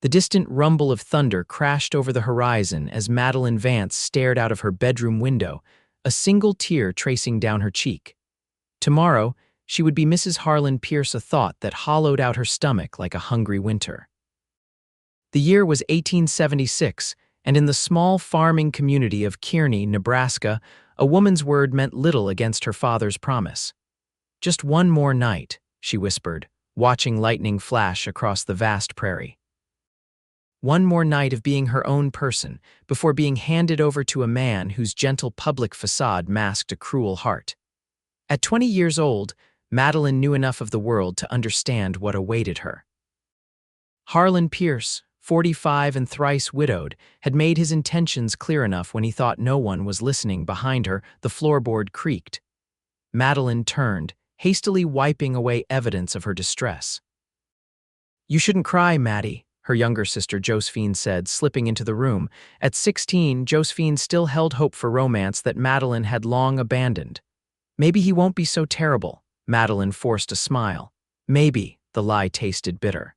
The distant rumble of thunder crashed over the horizon as Madeline Vance stared out of her bedroom window, a single tear tracing down her cheek. Tomorrow, she would be Mrs. Harlan Pierce, a thought that hollowed out her stomach like a hungry winter. The year was 1876, and in the small farming community of Kearney, Nebraska, a woman's word meant little against her father's promise. "Just one more night," she whispered, watching lightning flash across the vast prairie. One more night of being her own person, before being handed over to a man whose gentle public facade masked a cruel heart. At 20 years old, Madeline knew enough of the world to understand what awaited her. Harlan Pierce, 45 and thrice widowed, had made his intentions clear enough when he thought no one was listening. Behind her, the floorboard creaked. Madeline turned, hastily wiping away evidence of her distress. "You shouldn't cry, Maddie," her younger sister Josephine said, slipping into the room. At 16, Josephine still held hope for romance that Madeline had long abandoned. "Maybe he won't be so terrible," Madeline forced a smile. Maybe, the lie tasted bitter.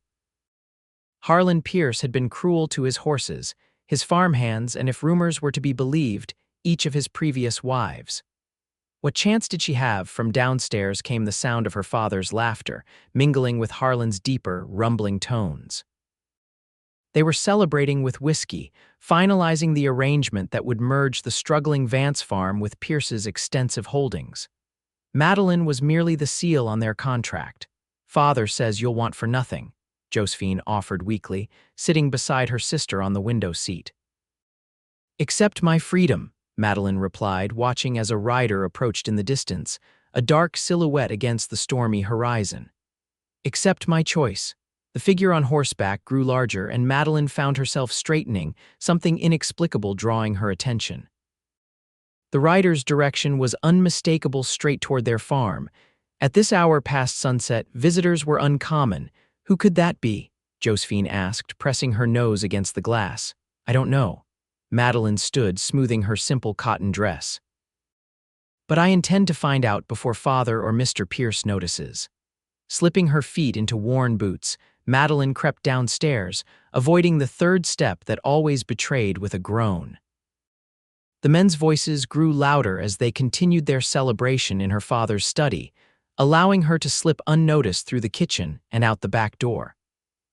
Harlan Pierce had been cruel to his horses, his farmhands, and if rumors were to be believed, each of his previous wives. What chance did she have? From downstairs came the sound of her father's laughter, mingling with Harlan's deeper, rumbling tones. They were celebrating with whiskey, finalizing the arrangement that would merge the struggling Vance farm with Pierce's extensive holdings. Madeline was merely the seal on their contract. "Father says you'll want for nothing," Josephine offered weakly, sitting beside her sister on the window seat. "Accept my freedom," Madeline replied, watching as a rider approached in the distance, a dark silhouette against the stormy horizon. "Accept my choice." The figure on horseback grew larger, and Madeline found herself straightening, something inexplicable drawing her attention. The rider's direction was unmistakable, straight toward their farm. At this hour past sunset, visitors were uncommon. "Who could that be?" Josephine asked, pressing her nose against the glass. "I don't know." Madeline stood, smoothing her simple cotton dress. "But I intend to find out before Father or Mr. Pierce notices." Slipping her feet into worn boots, Madeline crept downstairs, avoiding the third step that always betrayed with a groan. The men's voices grew louder as they continued their celebration in her father's study, allowing her to slip unnoticed through the kitchen and out the back door.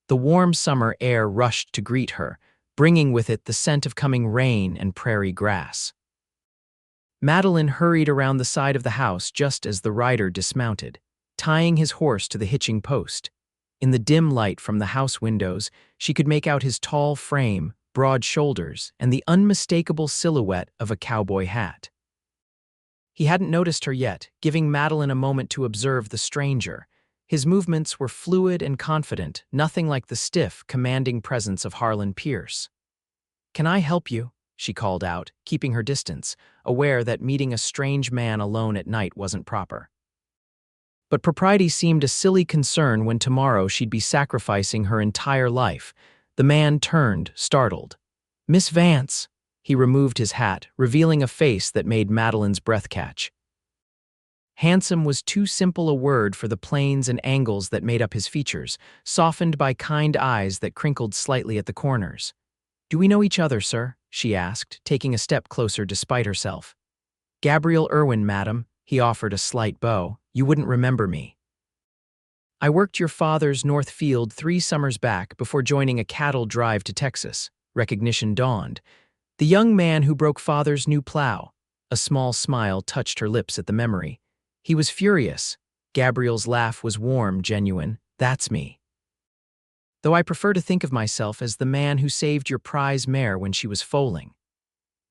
The warm summer air rushed to greet her, bringing with it the scent of coming rain and prairie grass. Madeline hurried around the side of the house just as the rider dismounted, tying his horse to the hitching post. In the dim light from the house windows, she could make out his tall frame, broad shoulders, and the unmistakable silhouette of a cowboy hat. He hadn't noticed her yet, giving Madeline a moment to observe the stranger. His movements were fluid and confident, nothing like the stiff, commanding presence of Harlan Pierce. "Can I help you?" she called out, keeping her distance, aware that meeting a strange man alone at night wasn't proper. But propriety seemed a silly concern when tomorrow she'd be sacrificing her entire life. The man turned, startled. "Miss Vance." He removed his hat, revealing a face that made Madeline's breath catch. Handsome was too simple a word for the planes and angles that made up his features, softened by kind eyes that crinkled slightly at the corners. "Do we know each other, sir?" she asked, taking a step closer despite herself. "Gabriel Irwin, madam," he offered a slight bow. "You wouldn't remember me. I worked your father's north field 3 summers back before joining a cattle drive to Texas." Recognition dawned. "The young man who broke father's new plow." A small smile touched her lips at the memory. He was furious. Gabriel's laugh was warm, genuine. "That's me. Though I prefer to think of myself as the man who saved your prize mare when she was foaling."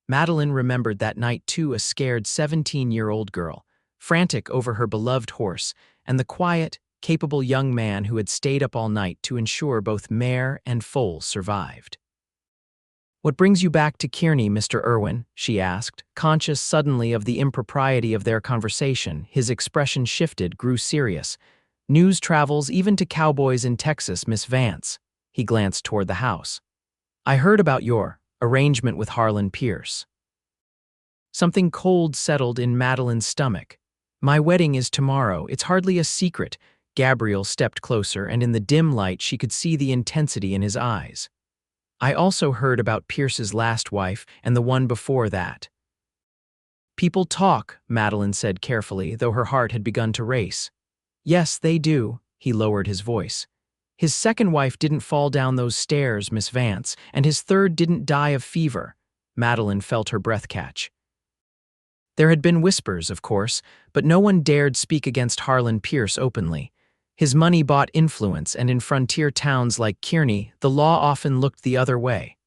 Madeline remembered that night too, a scared 17-year-old girl, frantic over her beloved horse, and the quiet, capable young man who had stayed up all night to ensure both mare and foal survived. "What brings you back to Kearney, Mr. Irwin?" she asked, conscious suddenly of the impropriety of their conversation. His expression shifted, grew serious. "News travels even to cowboys in Texas, Miss Vance." He glanced toward the house. "I heard about your arrangement with Harlan Pierce." Something cold settled in Madeline's stomach. "My wedding is tomorrow. It's hardly a secret. Gabriel stepped closer, and in the dim light she could see the intensity in his eyes. I also heard about Pierce's last wife and the one before that. People talk, Madeline said carefully, though her heart had begun to race. Yes, they do, he lowered his voice. His second wife didn't fall down those stairs, Miss Vance, and his third didn't die of fever. Madeline felt her breath catch. There had been whispers, of course, but no one dared speak against Harlan Pierce openly. His money bought influence, and in frontier towns like Kearney, the law often looked the other way.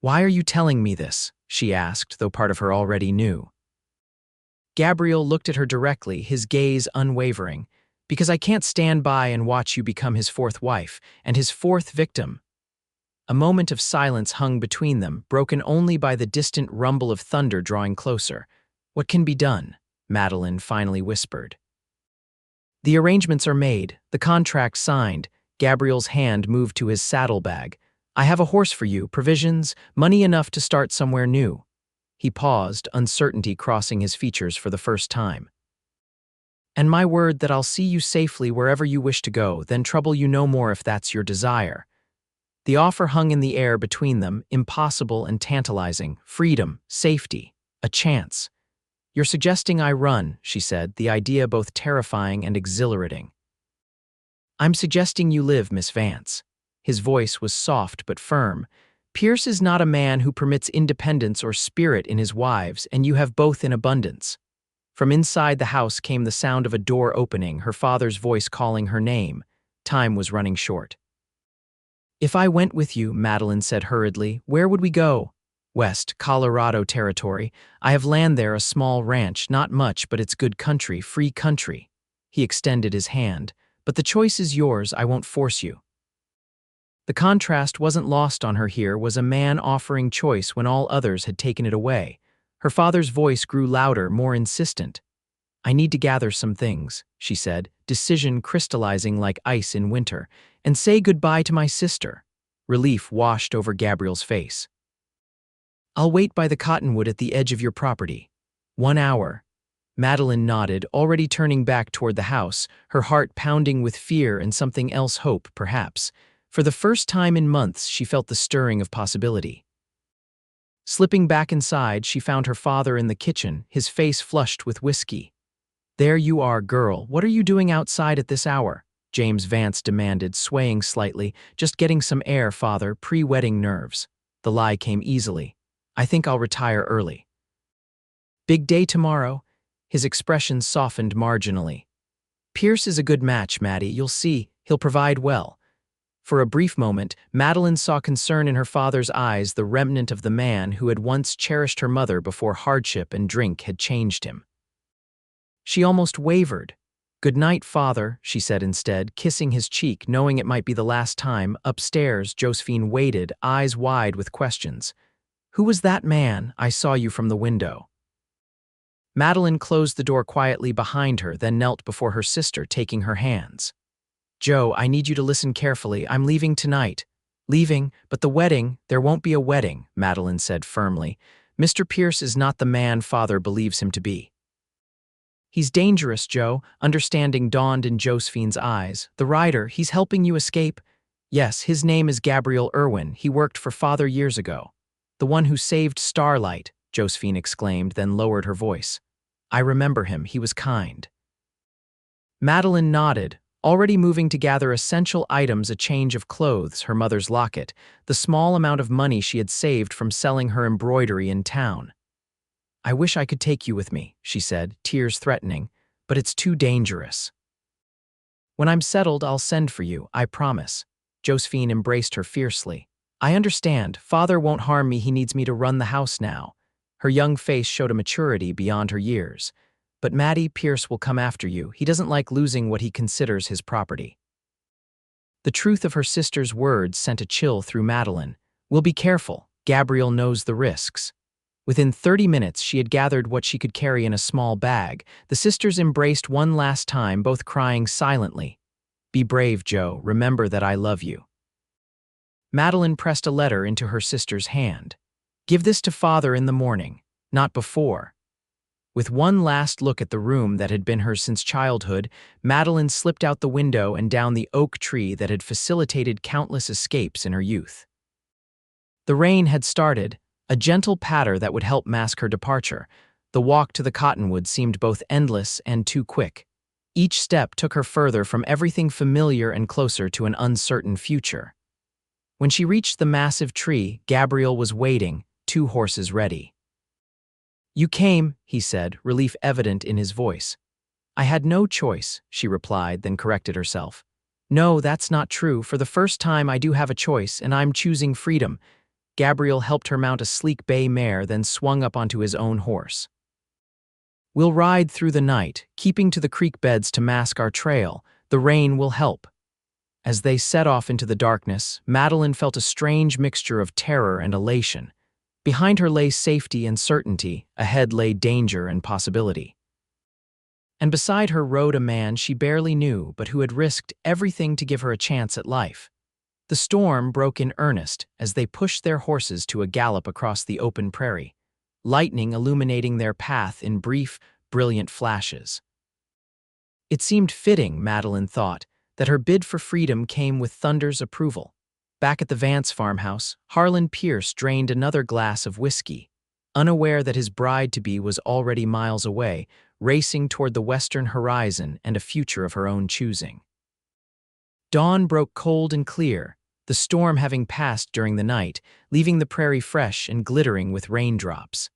"Why are you telling me this?" she asked, though part of her already knew. Gabriel looked at her directly, his gaze unwavering. "Because I can't stand by and watch you become his fourth wife, and his fourth victim." A moment of silence hung between them, broken only by the distant rumble of thunder drawing closer. "What can be done?" Madeline finally whispered. "The arrangements are made, the contract signed." Gabriel's hand moved to his saddlebag. "I have a horse for you, provisions, money enough to start somewhere new." He paused, uncertainty crossing his features for the first time. "And my word that I'll see you safely wherever you wish to go, then trouble you no more if that's your desire." The offer hung in the air between them, impossible and tantalizing. Freedom, safety, a chance. "You're suggesting I run," she said, the idea both terrifying and exhilarating. "I'm suggesting you live, Miss Vance." His voice was soft but firm. "Pierce is not a man who permits independence or spirit in his wives, and you have both in abundance." From inside the house came the sound of a door opening, her father's voice calling her name. Time was running short. "If I went with you," Madeline said hurriedly, "where would we go?" "West, Colorado territory. I have land there, a small ranch, not much, but it's good country, free country." He extended his hand. "But the choice is yours, I won't force you." The contrast wasn't lost on her here, was a man offering choice when all others had taken it away. Her father's voice grew louder, more insistent. "I need to gather some things," she said, decision crystallizing like ice in winter, "and say goodbye to my sister." Relief washed over Gabriel's face. "I'll wait by the cottonwood at the edge of your property." 1 hour. Madeline nodded, already turning back toward the house, her heart pounding with fear and something else, hope, perhaps. For the first time in months, she felt the stirring of possibility. Slipping back inside, she found her father in the kitchen, his face flushed with whiskey. "There you are, girl. What are you doing outside at this hour?" James Vance demanded, swaying slightly. "Just getting some air, father, pre-wedding nerves." The lie came easily. "I think I'll retire early." "Big day tomorrow?" His expression softened marginally. "Pierce is a good match, Maddie. You'll see. He'll provide well." For a brief moment, Madeline saw concern in her father's eyes, the remnant of the man who had once cherished her mother before hardship and drink had changed him. She almost wavered. "Good night, father," she said instead, kissing his cheek, knowing it might be the last time. Upstairs, Josephine waited, eyes wide with questions. "Who was that man? I saw you from the window." Madeline closed the door quietly behind her, then knelt before her sister, taking her hands. "Joe, I need you to listen carefully. I'm leaving tonight." "Leaving? But the wedding—" "There won't be a wedding," Madeline said firmly. "Mr. Pierce is not the man father believes him to be." "He's dangerous, Joe," understanding dawned in Josephine's eyes. "The rider, he's helping you escape." "Yes, his name is Gabriel Irwin. He worked for father years ago." "The one who saved Starlight," Josephine exclaimed, then lowered her voice. "I remember him. He was kind." Madeline nodded, already moving to gather essential items, a change of clothes, her mother's locket, the small amount of money she had saved from selling her embroidery in town. "I wish I could take you with me," she said, tears threatening, "but it's too dangerous." "When I'm settled, I'll send for you, I promise." Josephine embraced her fiercely. "I understand. Father won't harm me. He needs me to run the house now." Her young face showed a maturity beyond her years. "But Maddie, Pierce will come after you. He doesn't like losing what he considers his property." The truth of her sister's words sent a chill through Madeline. "We'll be careful. Gabriel knows the risks." Within 30 minutes, she had gathered what she could carry in a small bag. The sisters embraced one last time, both crying silently. "Be brave, Joe. Remember that I love you." Madeline pressed a letter into her sister's hand. "Give this to father in the morning, not before." With one last look at the room that had been hers since childhood, Madeline slipped out the window and down the oak tree that had facilitated countless escapes in her youth. The rain had started, a gentle patter that would help mask her departure. The walk to the cottonwood seemed both endless and too quick. Each step took her further from everything familiar and closer to an uncertain future. When she reached the massive tree, Gabriel was waiting, 2 horses ready. "You came," he said, relief evident in his voice. "I had no choice," she replied, then corrected herself. "No, that's not true. For the first time I do have a choice, and I'm choosing freedom." Gabriel helped her mount a sleek bay mare, then swung up onto his own horse. "We'll ride through the night, keeping to the creek beds to mask our trail. The rain will help." As they set off into the darkness, Madeline felt a strange mixture of terror and elation. Behind her lay safety and certainty, ahead lay danger and possibility. And beside her rode a man she barely knew but who had risked everything to give her a chance at life. The storm broke in earnest as they pushed their horses to a gallop across the open prairie, lightning illuminating their path in brief, brilliant flashes. It seemed fitting, Madeline thought, that her bid for freedom came with thunder's approval. Back at the Vance farmhouse, Harlan Pierce drained another glass of whiskey, unaware that his bride-to-be was already miles away, racing toward the western horizon and a future of her own choosing. Dawn broke cold and clear, the storm having passed during the night, leaving the prairie fresh and glittering with raindrops.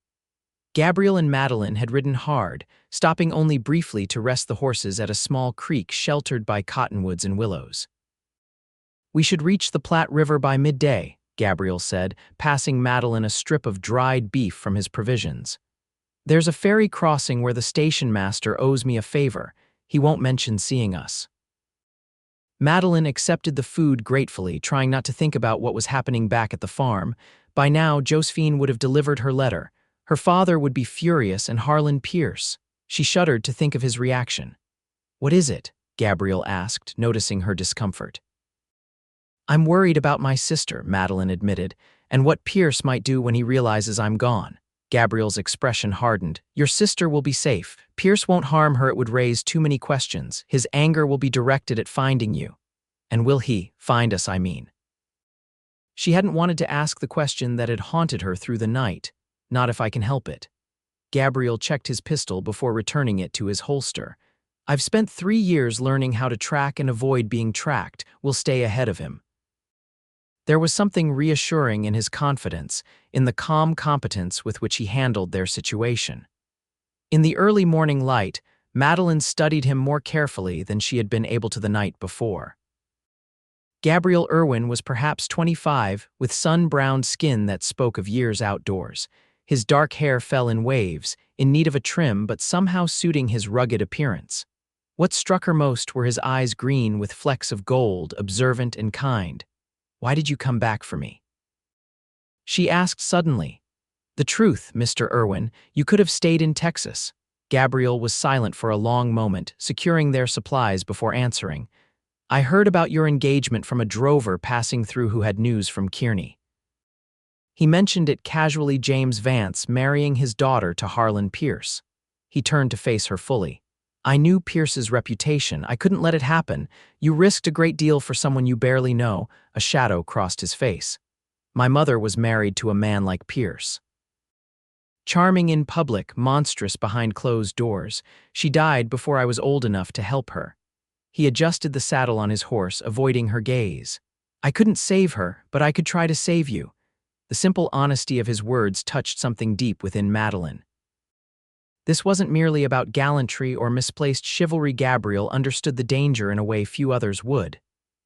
Gabriel and Madeline had ridden hard, stopping only briefly to rest the horses at a small creek sheltered by cottonwoods and willows. "We should reach the Platte River by midday," Gabriel said, passing Madeline a strip of dried beef from his provisions. "There's a ferry crossing where the station master owes me a favor. He won't mention seeing us." Madeline accepted the food gratefully, trying not to think about what was happening back at the farm. By now, Josephine would have delivered her letter. Her father would be furious, and Harlan Pierce. She shuddered to think of his reaction. "What is it?" Gabriel asked, noticing her discomfort. "I'm worried about my sister," Madeline admitted, "and what Pierce might do when he realizes I'm gone." Gabriel's expression hardened. "Your sister will be safe. Pierce won't harm her. It would raise too many questions. His anger will be directed at finding you." "And will he find us, I mean?" She hadn't wanted to ask the question that had haunted her through the night. "Not if I can help it." Gabriel checked his pistol before returning it to his holster. "I've spent 3 years learning how to track and avoid being tracked. We'll stay ahead of him." There was something reassuring in his confidence, in the calm competence with which he handled their situation. In the early morning light, Madeline studied him more carefully than she had been able to the night before. Gabriel Irwin was perhaps 25, with sun-browned skin that spoke of years outdoors. His dark hair fell in waves, in need of a trim but somehow suiting his rugged appearance. What struck her most were his eyes green with flecks of gold, observant and kind. "Why did you come back for me?" she asked suddenly. "The truth, Mr. Irwin, you could have stayed in Texas." Gabriel was silent for a long moment, securing their supplies before answering. "I heard about your engagement from a drover passing through who had news from Kearney." He mentioned it casually. James Vance marrying his daughter to Harlan Pierce. He turned to face her fully. "I knew Pierce's reputation. I couldn't let it happen. You risked a great deal for someone you barely know." A shadow crossed his face. "My mother was married to a man like Pierce. Charming in public, monstrous behind closed doors. She died before I was old enough to help her." He adjusted the saddle on his horse, avoiding her gaze. "I couldn't save her, but I could try to save you." The simple honesty of his words touched something deep within Madeline. This wasn't merely about gallantry or misplaced chivalry. Gabriel understood the danger in a way few others would.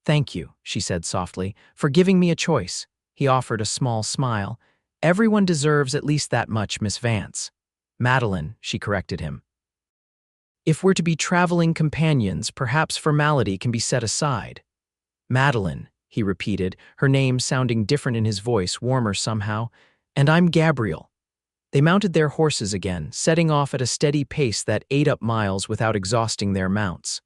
"Thank you," she said softly, "for giving me a choice." He offered a small smile. "Everyone deserves at least that much, Miss Vance." "Madeline," she corrected him. "If we're to be traveling companions, perhaps formality can be set aside." "Madeline," he repeated, her name sounding different in his voice, warmer somehow. "And I'm Gabriel." They mounted their horses again, setting off at a steady pace that ate up miles without exhausting their mounts.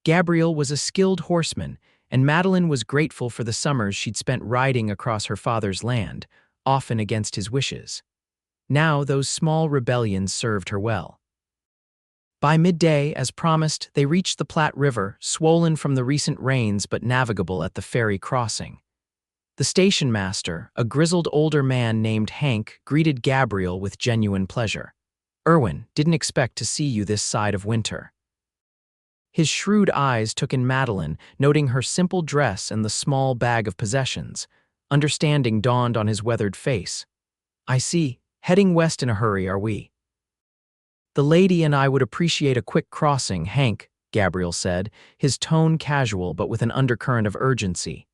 Gabriel was a skilled horseman, and Madeline was grateful for the summers she'd spent riding across her father's land, often against his wishes. Now those small rebellions served her well. By midday, as promised, they reached the Platte River, swollen from the recent rains but navigable at the ferry crossing. The station master, a grizzled older man named Hank, greeted Gabriel with genuine pleasure. "Irwin, didn't expect to see you this side of winter." His shrewd eyes took in Madeline, noting her simple dress and the small bag of possessions. Understanding dawned on his weathered face. "I see. Heading west in a hurry, are we?" "The lady and I would appreciate a quick crossing, Hank," Gabriel said, his tone casual but with an undercurrent of urgency.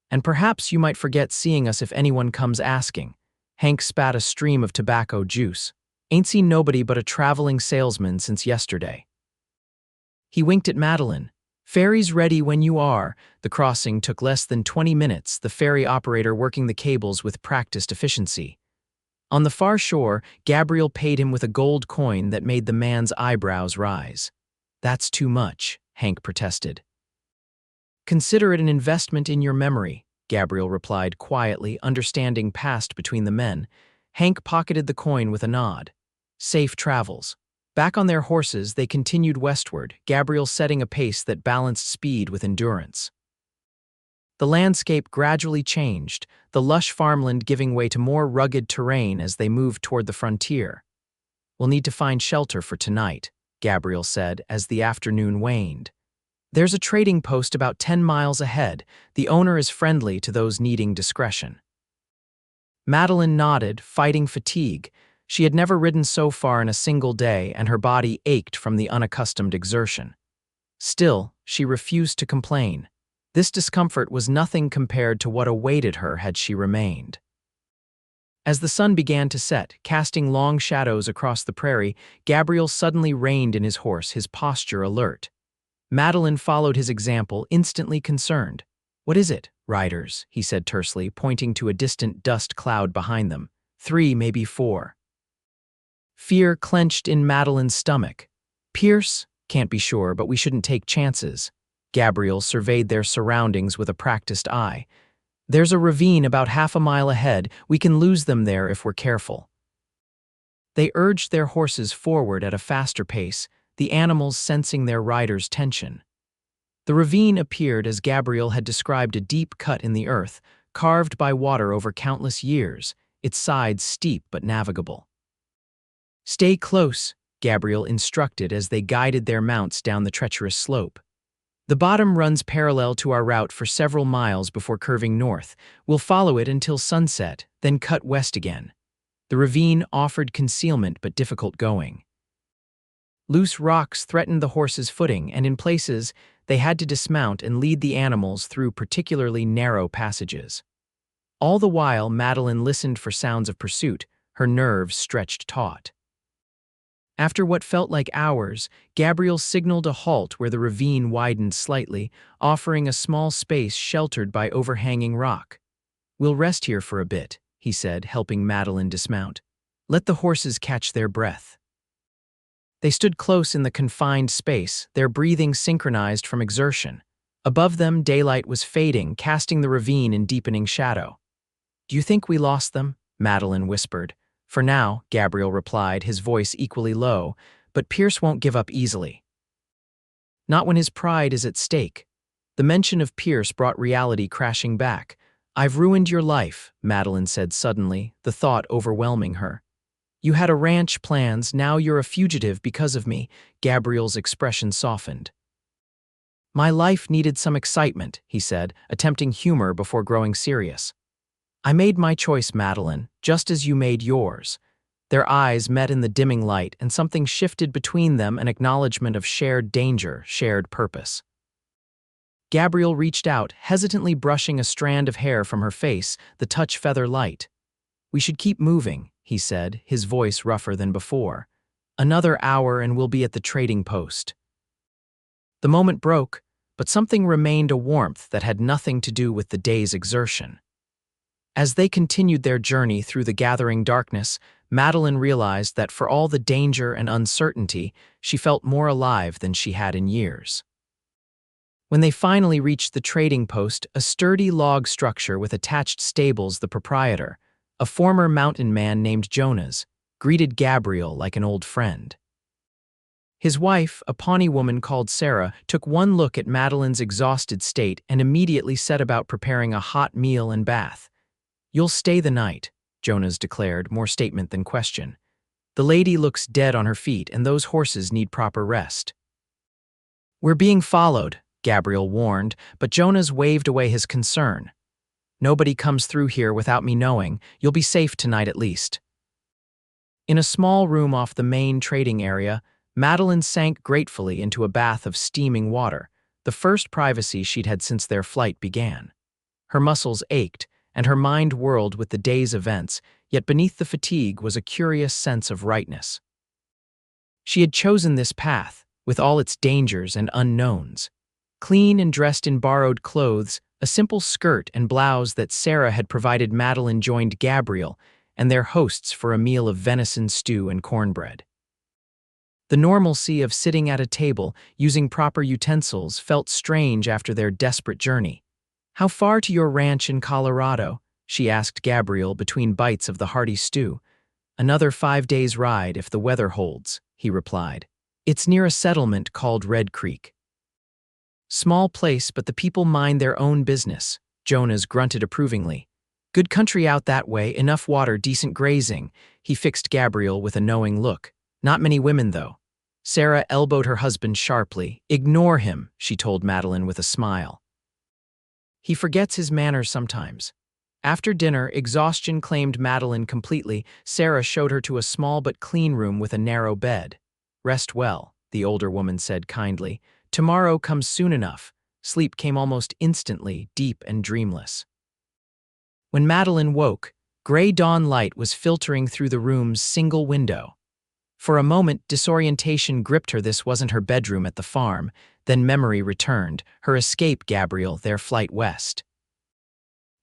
"And perhaps you might forget seeing us if anyone comes asking." Hank spat a stream of tobacco juice. "Ain't seen nobody but a traveling salesman since yesterday." He winked at Madeline. "Ferry's ready when you are." The crossing took less than 20 minutes, the ferry operator working the cables with practiced efficiency. On the far shore, Gabriel paid him with a gold coin that made the man's eyebrows rise. "That's too much," Hank protested. "Consider it an investment in your memory," Gabriel replied quietly, understanding passed between the men. Hank pocketed the coin with a nod. "Safe travels." Back on their horses, they continued westward, Gabriel setting a pace that balanced speed with endurance. The landscape gradually changed, the lush farmland giving way to more rugged terrain as they moved toward the frontier. "We'll need to find shelter for tonight," Gabriel said as the afternoon waned. "There's a trading post about 10 miles ahead. The owner is friendly to those needing discretion." Madeline nodded, fighting fatigue. She had never ridden so far in a single day, and her body ached from the unaccustomed exertion. Still, she refused to complain. This discomfort was nothing compared to what awaited her had she remained. As the sun began to set, casting long shadows across the prairie, Gabriel suddenly reined in his horse, his posture alert. Madeline followed his example, instantly concerned. "What is it, riders?" he said tersely, pointing to a distant dust cloud behind them. "3, maybe 4. Fear clenched in Madeline's stomach. "Pierce? Can't be sure, but we shouldn't take chances." Gabriel surveyed their surroundings with a practiced eye. "There's a ravine about half a mile ahead. We can lose them there if we're careful." They urged their horses forward at a faster pace, the animals sensing their riders' tension. The ravine appeared as Gabriel had described, a deep cut in the earth, carved by water over countless years, its sides steep but navigable. "Stay close," Gabriel instructed as they guided their mounts down the treacherous slope. "The bottom runs parallel to our route for several miles before curving north. We'll follow it until sunset, then cut west again." The ravine offered concealment but difficult going. Loose rocks threatened the horses' footing, and in places, they had to dismount and lead the animals through particularly narrow passages. All the while, Madeline listened for sounds of pursuit, her nerves stretched taut. After what felt like hours, Gabriel signaled a halt where the ravine widened slightly, offering a small space sheltered by overhanging rock. "We'll rest here for a bit," he said, helping Madeline dismount. "Let the horses catch their breath." They stood close in the confined space, their breathing synchronized from exertion. Above them, daylight was fading, casting the ravine in deepening shadow. "Do you think we lost them?" Madeline whispered. "For now," Gabriel replied, his voice equally low, "but Pierce won't give up easily." Not when his pride is at stake. The mention of Pierce brought reality crashing back. "I've ruined your life," Madeline said suddenly, the thought overwhelming her. "You had a ranch plans, now you're a fugitive because of me." Gabriel's expression softened. "My life needed some excitement," he said, attempting humor before growing serious. "I made my choice, Madeline, just as you made yours." Their eyes met in the dimming light, and something shifted between them, an acknowledgement of shared danger, shared purpose. Gabriel reached out, hesitantly brushing a strand of hair from her face, the touch feather light. "We should keep moving," he said, his voice rougher than before. "Another hour and we'll be at the trading post." The moment broke, but something remained, a warmth that had nothing to do with the day's exertion. As they continued their journey through the gathering darkness, Madeline realized that for all the danger and uncertainty, she felt more alive than she had in years. When they finally reached the trading post, a sturdy log structure with attached stables, the proprietor, A former mountain man named Jonas greeted Gabriel like an old friend. His wife, a Pawnee woman called Sarah, took one look at Madeline's exhausted state and immediately set about preparing a hot meal and bath. "You'll stay the night," Jonas declared, more statement than question. "The lady looks dead on her feet, and those horses need proper rest." "We're being followed," Gabriel warned, but Jonas waved away his concern. "Nobody comes through here without me knowing. You'll be safe tonight at least." In a small room off the main trading area, Madeline sank gratefully into a bath of steaming water, the first privacy she'd had since their flight began. Her muscles ached, and her mind whirled with the day's events, yet beneath the fatigue was a curious sense of rightness. She had chosen this path, with all its dangers and unknowns. Clean and dressed in borrowed clothes, a simple skirt and blouse that Sarah had provided, Madeline joined Gabriel and their hosts for a meal of venison stew and cornbread. The normalcy of sitting at a table, using proper utensils, felt strange after their desperate journey. "How far to your ranch in Colorado?" she asked Gabriel between bites of the hearty stew. "Another 5 days' ride if the weather holds," he replied. "It's near a settlement called Red Creek." "Small place, but the people mind their own business," Jonas grunted approvingly. "Good country out that way, enough water, decent grazing," he fixed Gabriel with a knowing look. "Not many women, though." Sarah elbowed her husband sharply. "Ignore him," she told Madeline with a smile. "He forgets his manners sometimes." After dinner, exhaustion claimed Madeline completely. Sarah showed her to a small but clean room with a narrow bed. "Rest well," the older woman said kindly. "Tomorrow comes soon enough." Sleep came almost instantly, deep and dreamless. When Madeline woke, gray dawn light was filtering through the room's single window. For a moment, disorientation gripped her. This wasn't her bedroom at the farm. Then memory returned, her escape, Gabriel, their flight west.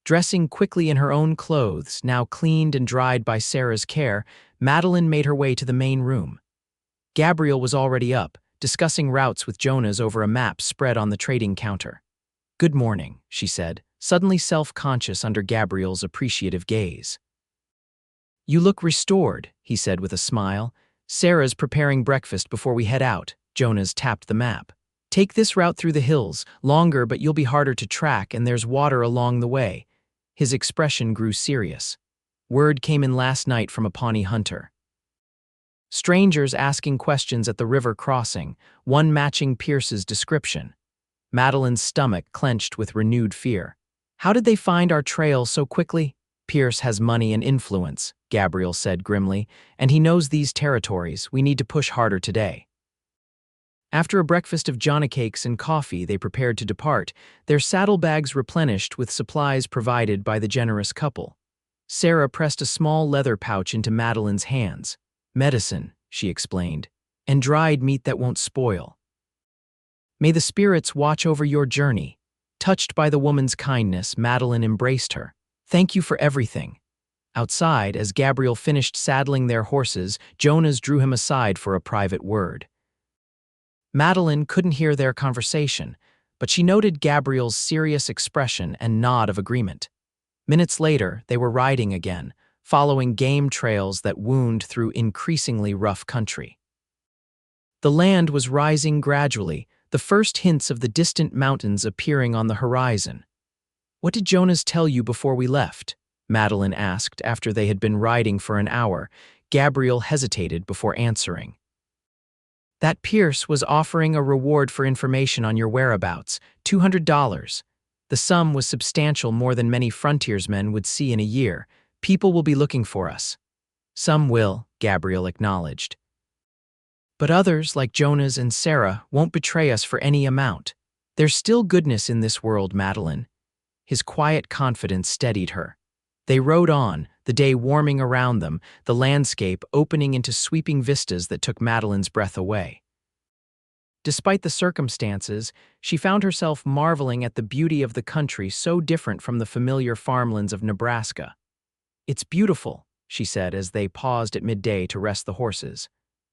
Dressing quickly in her own clothes, now cleaned and dried by Sarah's care, Madeline made her way to the main room. Gabriel was already up, discussing routes with Jonas over a map spread on the trading counter. "Good morning," she said, suddenly self-conscious under Gabriel's appreciative gaze. "You look restored," he said with a smile. "Sarah's preparing breakfast before we head out." Jonas tapped the map. "Take this route through the hills, longer but you'll be harder to track, and there's water along the way." His expression grew serious. "Word came in last night from a Pawnee hunter. Strangers asking questions at the river crossing, one matching Pierce's description." Madeline's stomach clenched with renewed fear. "How did they find our trail so quickly?" "Pierce has money and influence," Gabriel said grimly, "and he knows these territories. We need to push harder today." After a breakfast of Johnny cakes and coffee, they prepared to depart, their saddlebags replenished with supplies provided by the generous couple. Sarah pressed a small leather pouch into Madeline's hands. "Medicine," she explained, "and dried meat that won't spoil. May the spirits watch over your journey." Touched by the woman's kindness, Madeline embraced her. "Thank you for everything." Outside, as Gabriel finished saddling their horses, Jonas drew him aside for a private word. Madeline couldn't hear their conversation, but she noted Gabriel's serious expression and nod of agreement. Minutes later, they were riding again, following game trails that wound through increasingly rough country. The land was rising gradually, the first hints of the distant mountains appearing on the horizon. "What did Jonas tell you before we left?" Madeline asked after they had been riding for an hour. Gabriel hesitated before answering. "That Pierce was offering a reward for information on your whereabouts, $200. The sum was substantial, more than many frontiersmen would see in a year. People will be looking for us." "Some will," Gabriel acknowledged. "But others, like Jonas and Sarah, won't betray us for any amount. There's still goodness in this world, Madeline." His quiet confidence steadied her. They rode on, the day warming around them, the landscape opening into sweeping vistas that took Madeline's breath away. Despite the circumstances, she found herself marveling at the beauty of the country, so different from the familiar farmlands of Nebraska. "It's beautiful," she said as they paused at midday to rest the horses.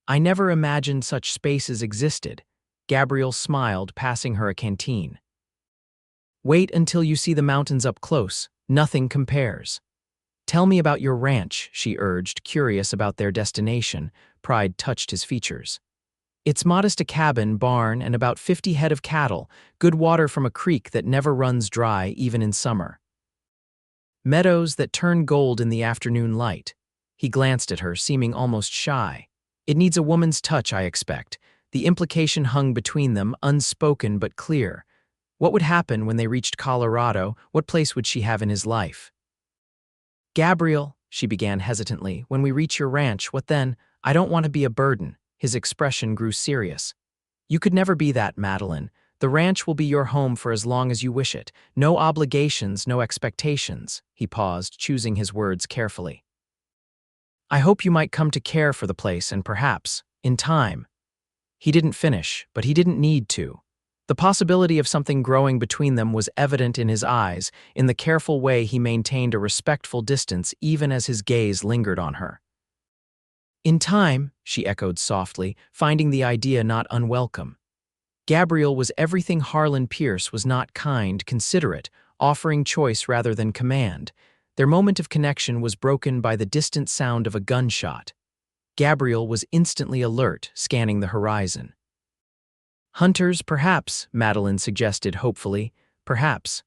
"I never imagined such spaces existed." Gabriel smiled, passing her a canteen. "Wait until you see the mountains up close. Nothing compares." Tell me about your ranch, she urged, curious about their destination. Pride touched his features. It's modest, a cabin, barn, and about 50 head of cattle, good water from a creek that never runs dry, even in summer. Meadows that turn gold in the afternoon light. He glanced at her, seeming almost shy. It needs a woman's touch, I expect. The implication hung between them, unspoken but clear. What would happen when they reached Colorado? What place would she have in his life? Gabriel, she began hesitantly, when we reach your ranch, what then? I don't want to be a burden. His expression grew serious. You could never be that, Madeline. The ranch will be your home for as long as you wish it. No obligations, no expectations. He paused, choosing his words carefully. I hope you might come to care for the place and perhaps, in time. He didn't finish, but he didn't need to. The possibility of something growing between them was evident in his eyes, in the careful way he maintained a respectful distance even as his gaze lingered on her. In time, she echoed softly, finding the idea not unwelcome. Gabriel was everything Harlan Pierce was not: kind, considerate, offering choice rather than command. Their moment of connection was broken by the distant sound of a gunshot. Gabriel was instantly alert, scanning the horizon. Hunters, perhaps, Madeline suggested hopefully. Perhaps.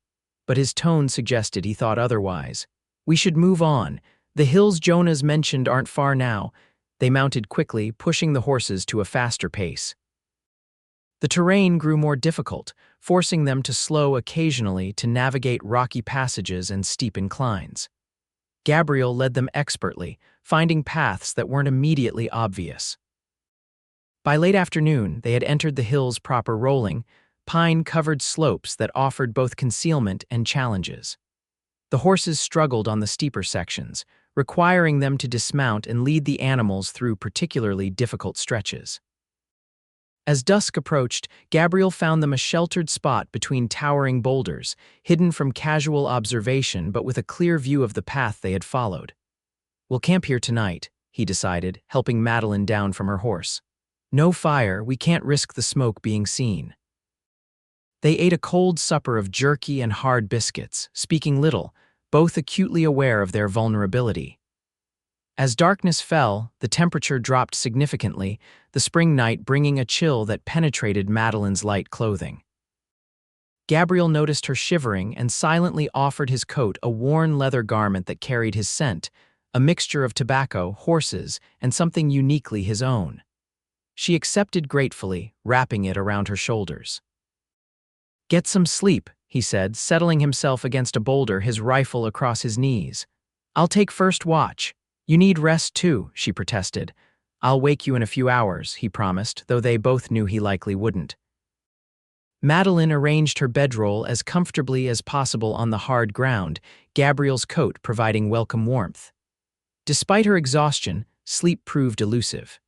But his tone suggested he thought otherwise. We should move on. The hills Jonah's mentioned aren't far now. They mounted quickly, pushing the horses to a faster pace. The terrain grew more difficult, forcing them to slow occasionally to navigate rocky passages and steep inclines. Gabriel led them expertly, finding paths that weren't immediately obvious. By late afternoon, they had entered the hills proper, rolling, pine-covered slopes that offered both concealment and challenges. The horses struggled on the steeper sections, requiring them to dismount and lead the animals through particularly difficult stretches. As dusk approached, Gabriel found them a sheltered spot between towering boulders, hidden from casual observation but with a clear view of the path they had followed. We'll camp here tonight, he decided, helping Madeline down from her horse. No fire, we can't risk the smoke being seen. They ate a cold supper of jerky and hard biscuits, speaking little, both acutely aware of their vulnerability. As darkness fell, the temperature dropped significantly, the spring night bringing a chill that penetrated Madeline's light clothing. Gabriel noticed her shivering and silently offered his coat, a worn leather garment that carried his scent, a mixture of tobacco, horses, and something uniquely his own. She accepted gratefully, wrapping it around her shoulders. Get some sleep, he said, settling himself against a boulder, his rifle across his knees. I'll take first watch. You need rest too, she protested. I'll wake you in a few hours, he promised, though they both knew he likely wouldn't. Madeline arranged her bedroll as comfortably as possible on the hard ground, Gabriel's coat providing welcome warmth. Despite her exhaustion, sleep proved elusive.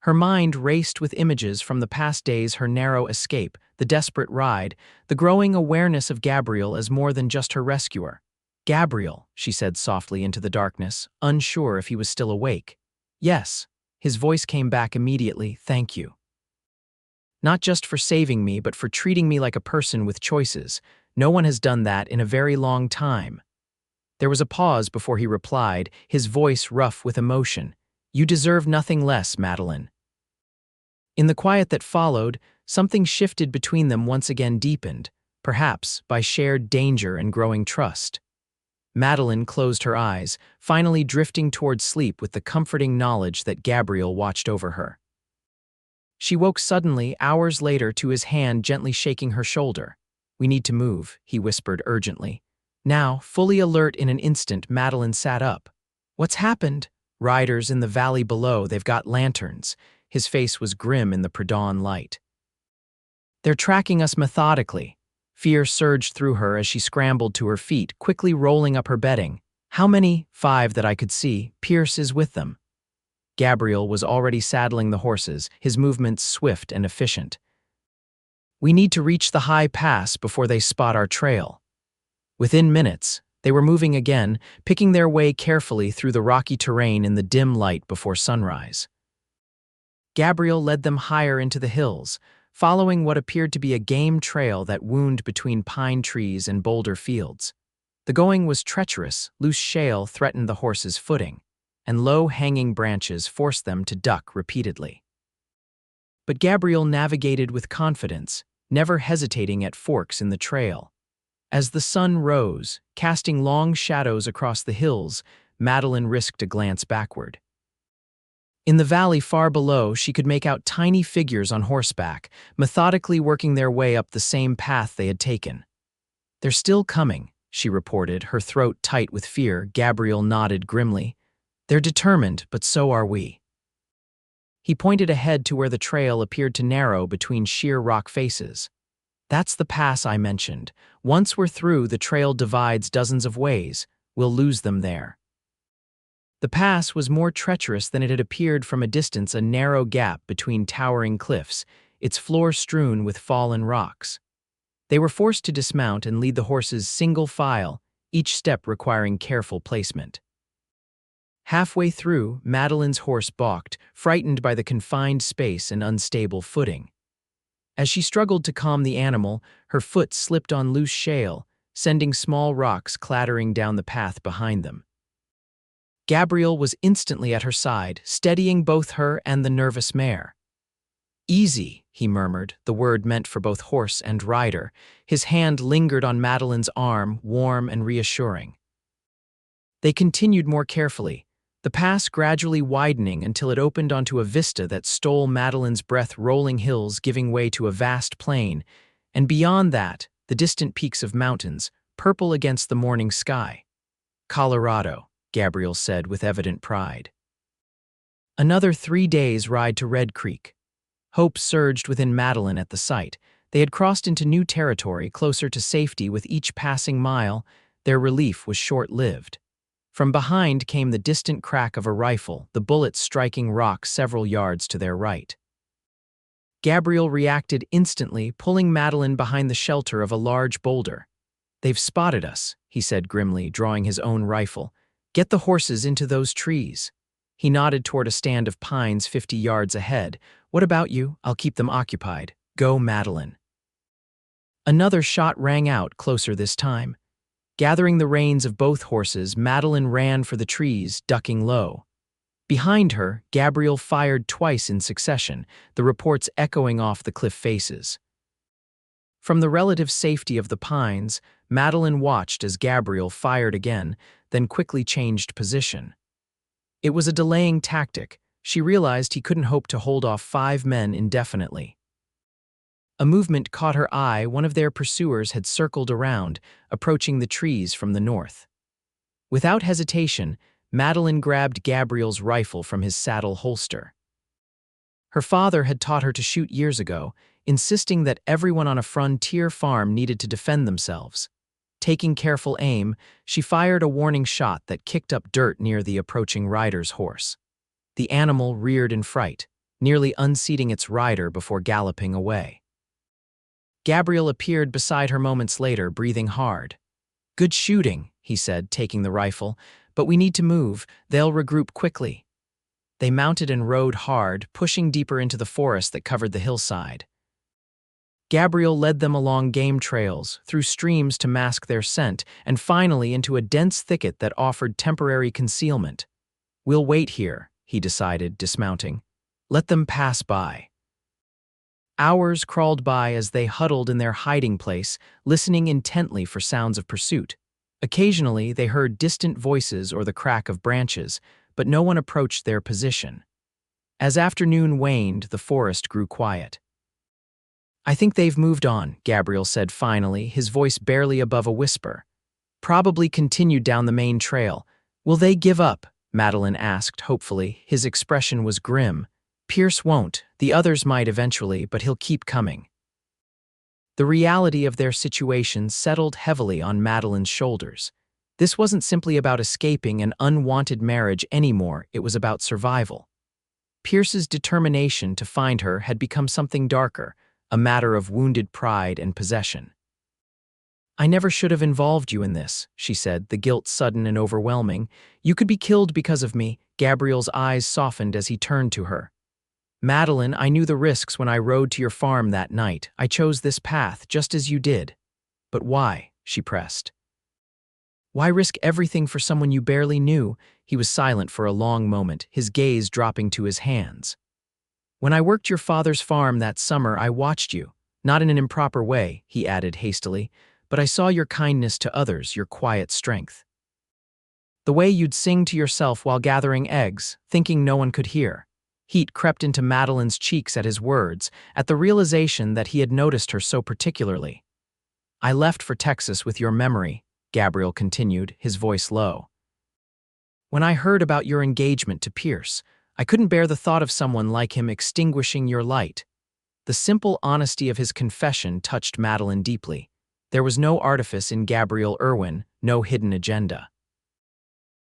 Her mind raced with images from the past days, her narrow escape, the desperate ride, the growing awareness of Gabriel as more than just her rescuer. Gabriel, she said softly into the darkness, unsure if he was still awake. Yes, his voice came back immediately, thank you. Not just for saving me, but for treating me like a person with choices. No one has done that in a very long time. There was a pause before he replied, his voice rough with emotion. You deserve nothing less, Madeline. In the quiet that followed, something shifted between them, once again deepened, perhaps by shared danger and growing trust. Madeline closed her eyes, finally drifting toward sleep with the comforting knowledge that Gabriel watched over her. She woke suddenly, hours later, to his hand gently shaking her shoulder. We need to move, he whispered urgently. Now, fully alert in an instant, Madeline sat up. What's happened? Riders in the valley below, they've got lanterns. His face was grim in the pre-dawn light. They're tracking us methodically. Fear surged through her as she scrambled to her feet, quickly rolling up her bedding. How many? 5 that I could see. Pierce is with them. Gabriel was already saddling the horses, his movements swift and efficient. We need to reach the high pass before they spot our trail. Within minutes, they were moving again, picking their way carefully through the rocky terrain in the dim light before sunrise. Gabriel led them higher into the hills, following what appeared to be a game trail that wound between pine trees and boulder fields. The going was treacherous, loose shale threatened the horses' footing, and low-hanging branches forced them to duck repeatedly. But Gabriel navigated with confidence, never hesitating at forks in the trail. As the sun rose, casting long shadows across the hills, Madeline risked a glance backward. In the valley far below, she could make out tiny figures on horseback, methodically working their way up the same path they had taken. "They're still coming," she reported, her throat tight with fear. Gabriel nodded grimly. "They're determined, but so are we." He pointed ahead to where the trail appeared to narrow between sheer rock faces. "That's the pass I mentioned. Once we're through, the trail divides dozens of ways. We'll lose them there." The pass was more treacherous than it had appeared from a distance, a narrow gap between towering cliffs, its floor strewn with fallen rocks. They were forced to dismount and lead the horses single file, each step requiring careful placement. Halfway through, Madeline's horse balked, frightened by the confined space and unstable footing. As she struggled to calm the animal, her foot slipped on loose shale, sending small rocks clattering down the path behind them. Gabriel was instantly at her side, steadying both her and the nervous mare. "Easy," he murmured, the word meant for both horse and rider. His hand lingered on Madeline's arm, warm and reassuring. They continued more carefully, the pass gradually widening until it opened onto a vista that stole Madeline's breath, rolling hills giving way to a vast plain, and beyond that, the distant peaks of mountains, purple against the morning sky. "Colorado," Gabriel said with evident pride. Another 3 days' ride to Red Creek. Hope surged within Madeline at the sight. They had crossed into new territory, closer to safety with each passing mile. Their relief was short-lived. From behind came the distant crack of a rifle, the bullet striking rock several yards to their right. Gabriel reacted instantly, pulling Madeline behind the shelter of a large boulder. "They've spotted us," he said grimly, drawing his own rifle. "Get the horses into those trees." He nodded toward a stand of pines 50 yards ahead. "What about you? I'll keep them occupied. Go, Madeline." Another shot rang out, closer this time. Gathering the reins of both horses, Madeline ran for the trees, ducking low. Behind her, Gabriel fired twice in succession, the reports echoing off the cliff faces. From the relative safety of the pines, Madeline watched as Gabriel fired again, then quickly changed position. It was a delaying tactic. She realized he couldn't hope to hold off 5 men indefinitely. A movement caught her eye. One of their pursuers had circled around, approaching the trees from the north. Without hesitation, Madeline grabbed Gabriel's rifle from his saddle holster. Her father had taught her to shoot years ago, insisting that everyone on a frontier farm needed to defend themselves. Taking careful aim, she fired a warning shot that kicked up dirt near the approaching rider's horse. The animal reared in fright, nearly unseating its rider before galloping away. Gabriel appeared beside her moments later, breathing hard. "Good shooting," he said, taking the rifle, "but we need to move. They'll regroup quickly." They mounted and rode hard, pushing deeper into the forest that covered the hillside. Gabriel led them along game trails, through streams to mask their scent, and finally into a dense thicket that offered temporary concealment. "We'll wait here," he decided, dismounting. "Let them pass by." Hours crawled by as they huddled in their hiding place, listening intently for sounds of pursuit. Occasionally, they heard distant voices or the crack of branches, but no one approached their position. As afternoon waned, the forest grew quiet. "I think they've moved on," Gabriel said finally, his voice barely above a whisper. "Probably continued down the main trail. Will they give up?" Madeline asked, hopefully. His expression was grim. "Pierce won't. The others might eventually, but he'll keep coming." The reality of their situation settled heavily on Madeline's shoulders. This wasn't simply about escaping an unwanted marriage anymore, it was about survival. Pierce's determination to find her had become something darker, a matter of wounded pride and possession. "I never should have involved you in this," she said, the guilt sudden and overwhelming. "You could be killed because of me." Gabriel's eyes softened as he turned to her. "Madeline, I knew the risks when I rode to your farm that night. I chose this path, just as you did." "But why?" she pressed. Why risk everything for someone you barely knew? He was silent for a long moment, his gaze dropping to his hands. When I worked your father's farm that summer, I watched you. Not in an improper way, he added hastily, but I saw your kindness to others, your quiet strength. The way you'd sing to yourself while gathering eggs, thinking no one could hear. Heat crept into Madeline's cheeks at his words, at the realization that he had noticed her so particularly. I left for Texas with your memory, Gabriel continued, his voice low. When I heard about your engagement to Pierce, I couldn't bear the thought of someone like him extinguishing your light. The simple honesty of his confession touched Madeline deeply. There was no artifice in Gabriel Irwin, no hidden agenda.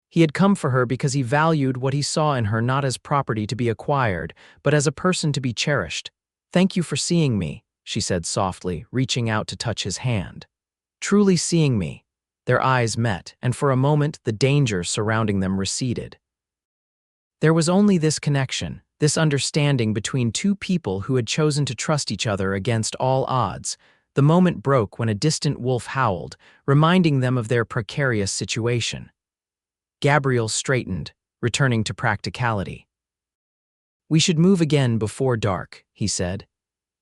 He had come for her because he valued what he saw in her not as property to be acquired, but as a person to be cherished. Thank you for seeing me, she said softly, reaching out to touch his hand. Truly seeing me. Their eyes met, and for a moment the danger surrounding them receded. There was only this connection, this understanding between two people who had chosen to trust each other against all odds. The moment broke when a distant wolf howled, reminding them of their precarious situation. Gabriel straightened, returning to practicality. We should move again before dark, he said.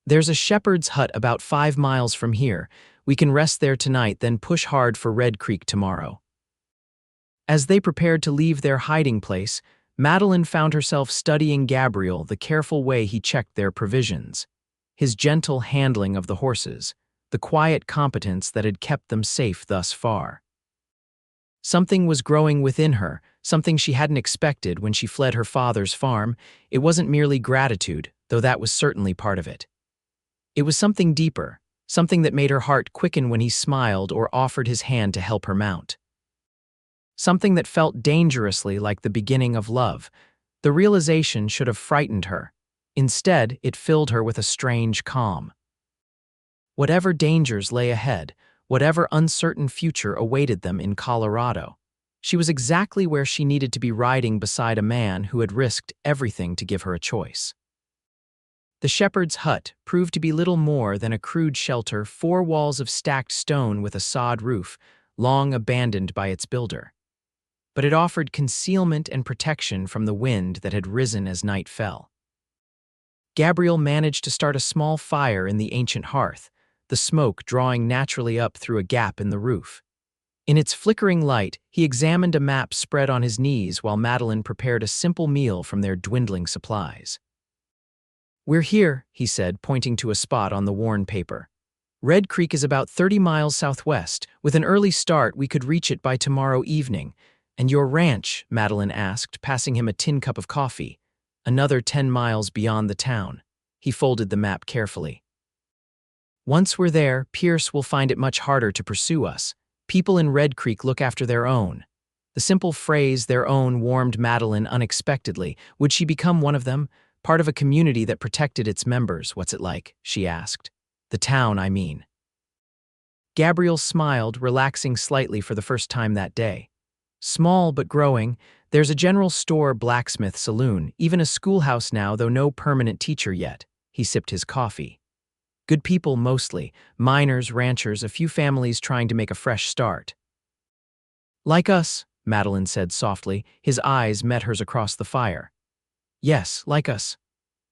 There's a shepherd's hut about 5 miles from here. We can rest there tonight, then push hard for Red Creek tomorrow. As they prepared to leave their hiding place, Madeline found herself studying Gabriel, the careful way he checked their provisions, his gentle handling of the horses, the quiet competence that had kept them safe thus far. Something was growing within her, something she hadn't expected when she fled her father's farm. It wasn't merely gratitude, though that was certainly part of it. It was something deeper, something that made her heart quicken when he smiled or offered his hand to help her mount. Something that felt dangerously like the beginning of love. The realization should have frightened her. Instead, it filled her with a strange calm. Whatever dangers lay ahead, whatever uncertain future awaited them in Colorado, she was exactly where she needed to be, riding beside a man who had risked everything to give her a choice. The shepherd's hut proved to be little more than a crude shelter, 4 walls of stacked stone with a sod roof, long abandoned by its builder. But it offered concealment and protection from the wind that had risen as night fell. Gabriel managed to start a small fire in the ancient hearth, the smoke drawing naturally up through a gap in the roof. In its flickering light, he examined a map spread on his knees while Madeline prepared a simple meal from their dwindling supplies. We're here, he said, pointing to a spot on the worn paper. Red Creek is about 30 miles southwest. With an early start, we could reach it by tomorrow evening. And your ranch, Madeline asked, passing him a tin cup of coffee. Another 10 miles beyond the town. He folded the map carefully. Once we're there, Pierce will find it much harder to pursue us. People in Red Creek look after their own. The simple phrase, their own, warmed Madeline unexpectedly. Would she become one of them? Part of a community that protected its members? What's it like? She asked. The town, I mean. Gabriel smiled, relaxing slightly for the first time that day. Small but growing, there's a general store, blacksmith, saloon, even a schoolhouse now, though no permanent teacher yet. He sipped his coffee. Good people mostly, miners, ranchers, a few families trying to make a fresh start. Like us, Madeline said softly, his eyes met hers across the fire. Yes, like us.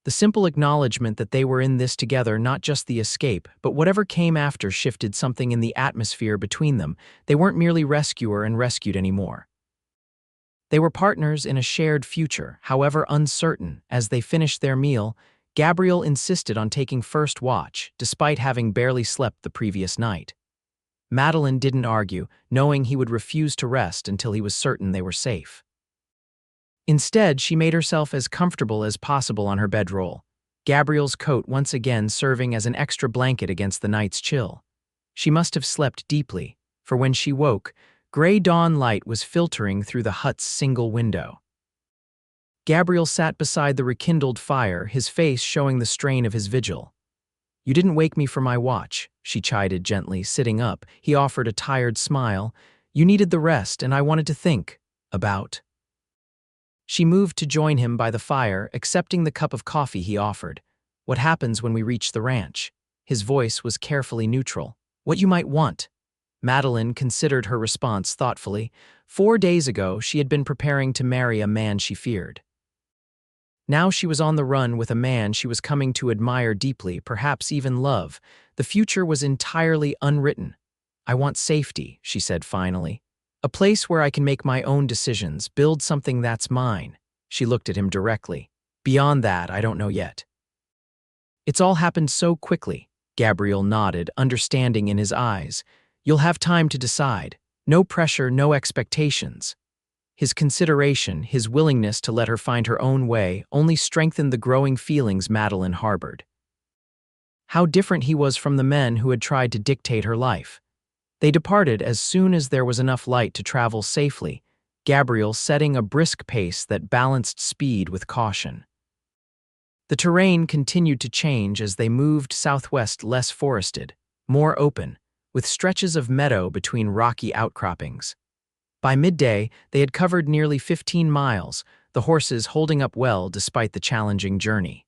The simple acknowledgement that they were in this together, not just the escape, but whatever came after, shifted something in the atmosphere between them. They weren't merely rescuer and rescued anymore. They were partners in a shared future, however uncertain. As they finished their meal, Gabriel insisted on taking first watch, despite having barely slept the previous night. Madeline didn't argue, knowing he would refuse to rest until he was certain they were safe. Instead, she made herself as comfortable as possible on her bedroll, Gabriel's coat once again serving as an extra blanket against the night's chill. She must have slept deeply, for when she woke, gray dawn light was filtering through the hut's single window. Gabriel sat beside the rekindled fire, his face showing the strain of his vigil. You didn't wake me for my watch, she chided gently, sitting up. He offered a tired smile. You needed the rest, and I wanted to think about. She moved to join him by the fire, accepting the cup of coffee he offered. What happens when we reach the ranch? His voice was carefully neutral. What you might want. Madeline considered her response thoughtfully. 4 days ago, she had been preparing to marry a man she feared. Now she was on the run with a man she was coming to admire deeply, perhaps even love. The future was entirely unwritten. "I want safety," she said finally. "A place where I can make my own decisions, build something that's mine." She looked at him directly. "Beyond that, I don't know yet." "It's all happened so quickly," Gabriel nodded, understanding in his eyes. "You'll have time to decide. No pressure, no expectations." His consideration, his willingness to let her find her own way, only strengthened the growing feelings Madeline harbored. How different he was from the men who had tried to dictate her life. They departed as soon as there was enough light to travel safely, Gabriel setting a brisk pace that balanced speed with caution. The terrain continued to change as they moved southwest, less forested, more open, with stretches of meadow between rocky outcroppings. By midday, they had covered nearly 15 miles, the horses holding up well despite the challenging journey.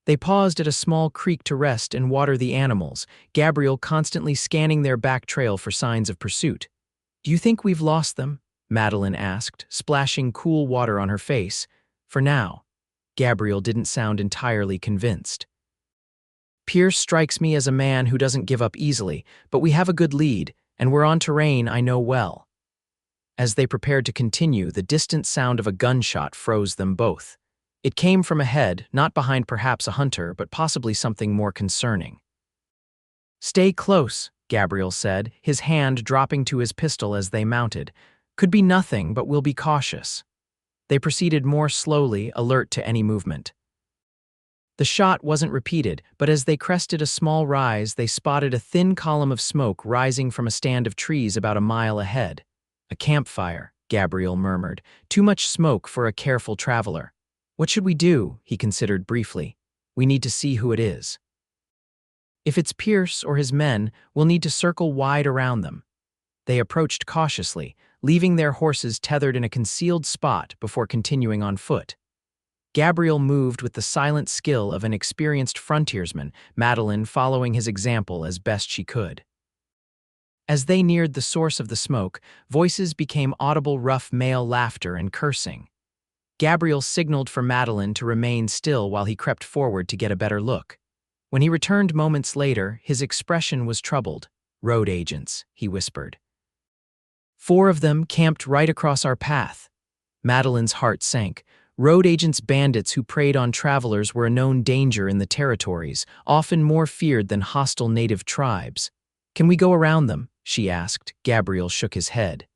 They paused at a small creek to rest and water the animals, Gabriel constantly scanning their back trail for signs of pursuit. "Do you think we've lost them?" Madeline asked, splashing cool water on her face. For now, Gabriel didn't sound entirely convinced. "Pierce strikes me as a man who doesn't give up easily, but we have a good lead, and we're on terrain I know well." As they prepared to continue, the distant sound of a gunshot froze them both. It came from ahead, not behind perhaps a hunter, but possibly something more concerning. "Stay close," Gabriel said, his hand dropping to his pistol as they mounted. "Could be nothing, but we'll be cautious." They proceeded more slowly, alert to any movement. The shot wasn't repeated, but as they crested a small rise, they spotted a thin column of smoke rising from a stand of trees about a mile ahead. "A campfire," Gabriel murmured. "Too much smoke for a careful traveler." "What should we do?" he considered briefly. "We need to see who it is. If it's Pierce or his men, we'll need to circle wide around them." They approached cautiously, leaving their horses tethered in a concealed spot before continuing on foot. Gabriel moved with the silent skill of an experienced frontiersman, Madeline following his example as best she could. As they neared the source of the smoke, voices became audible, rough male laughter and cursing. Gabriel signaled for Madeline to remain still while he crept forward to get a better look. When he returned moments later, his expression was troubled. "Road agents," he whispered. "4 of them camped right across our path." Madeline's heart sank. Road agents, bandits who preyed on travelers, were a known danger in the territories, often more feared than hostile native tribes. "Can we go around them?" she asked. Gabriel shook his head.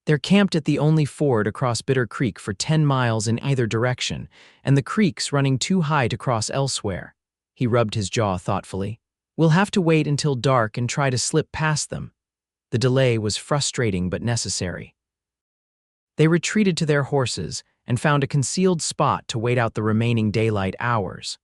"They're camped at the only ford across Bitter Creek for 10 miles in either direction, and the creek's running too high to cross elsewhere." He rubbed his jaw thoughtfully. "We'll have to wait until dark and try to slip past them." The delay was frustrating but necessary. They retreated to their horses and found a concealed spot to wait out the remaining daylight hours.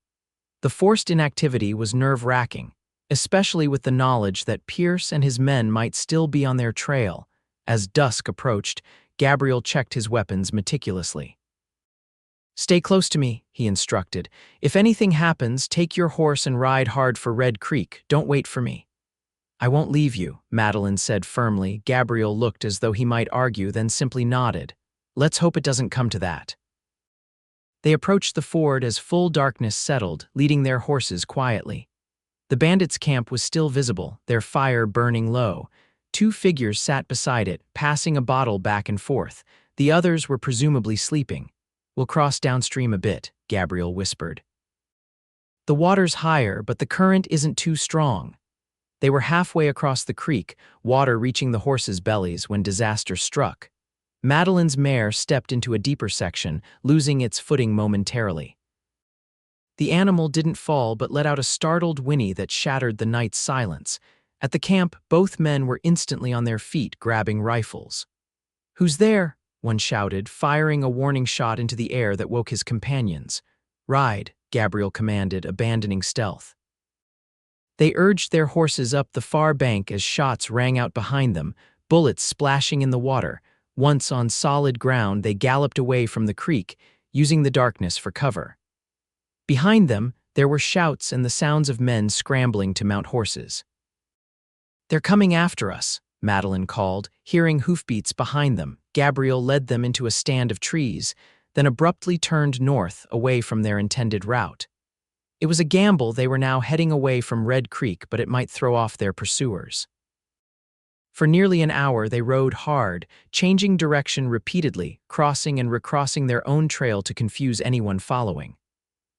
The forced inactivity was nerve-wracking, especially with the knowledge that Pierce and his men might still be on their trail. As dusk approached, Gabriel checked his weapons meticulously. "Stay close to me," he instructed. "If anything happens, take your horse and ride hard for Red Creek. Don't wait for me." "I won't leave you," Madeline said firmly. Gabriel looked as though he might argue, then simply nodded. "Let's hope it doesn't come to that." They approached the ford as full darkness settled, leading their horses quietly. The bandits' camp was still visible, their fire burning low. 2 figures sat beside it, passing a bottle back and forth. The others were presumably sleeping. "We'll cross downstream a bit," Gabriel whispered. "The water's higher, but the current isn't too strong." They were halfway across the creek, water reaching the horses' bellies, when disaster struck. Madeline's mare stepped into a deeper section, losing its footing momentarily. The animal didn't fall but let out a startled whinny that shattered the night's silence. At the camp, both men were instantly on their feet, grabbing rifles. "Who's there?" one shouted, firing a warning shot into the air that woke his companions. "Ride," Gabriel commanded, abandoning stealth. They urged their horses up the far bank as shots rang out behind them, bullets splashing in the water. Once on solid ground, they galloped away from the creek, using the darkness for cover. Behind them, there were shouts and the sounds of men scrambling to mount horses. They're coming after us, Madeline called, hearing hoofbeats behind them. Gabriel led them into a stand of trees, then abruptly turned north away from their intended route. It was a gamble. They were now heading away from Red Creek, but it might throw off their pursuers. For nearly an hour, they rode hard, changing direction repeatedly, crossing and recrossing their own trail to confuse anyone following.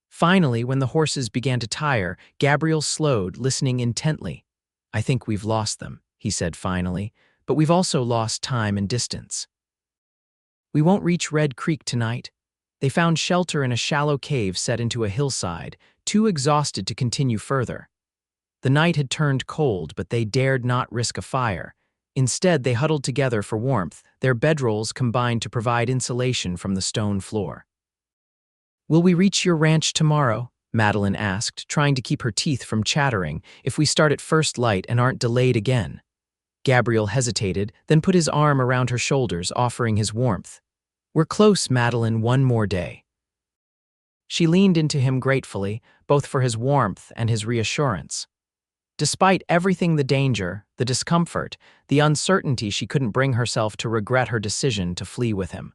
Finally, when the horses began to tire, Gabriel slowed, listening intently. "I think we've lost them," he said finally, "but we've also lost time and distance. We won't reach Red Creek tonight." They found shelter in a shallow cave set into a hillside, too exhausted to continue further. The night had turned cold, but they dared not risk a fire. Instead, they huddled together for warmth, their bedrolls combined to provide insulation from the stone floor. "Will we reach your ranch tomorrow?" Madeline asked, trying to keep her teeth from chattering, "if we start at first light and aren't delayed again." Gabriel hesitated, then put his arm around her shoulders, offering his warmth. "We're close, Madeline, one more day." She leaned into him gratefully, both for his warmth and his reassurance. Despite everything, the danger, the discomfort, the uncertainty, she couldn't bring herself to regret her decision to flee with him.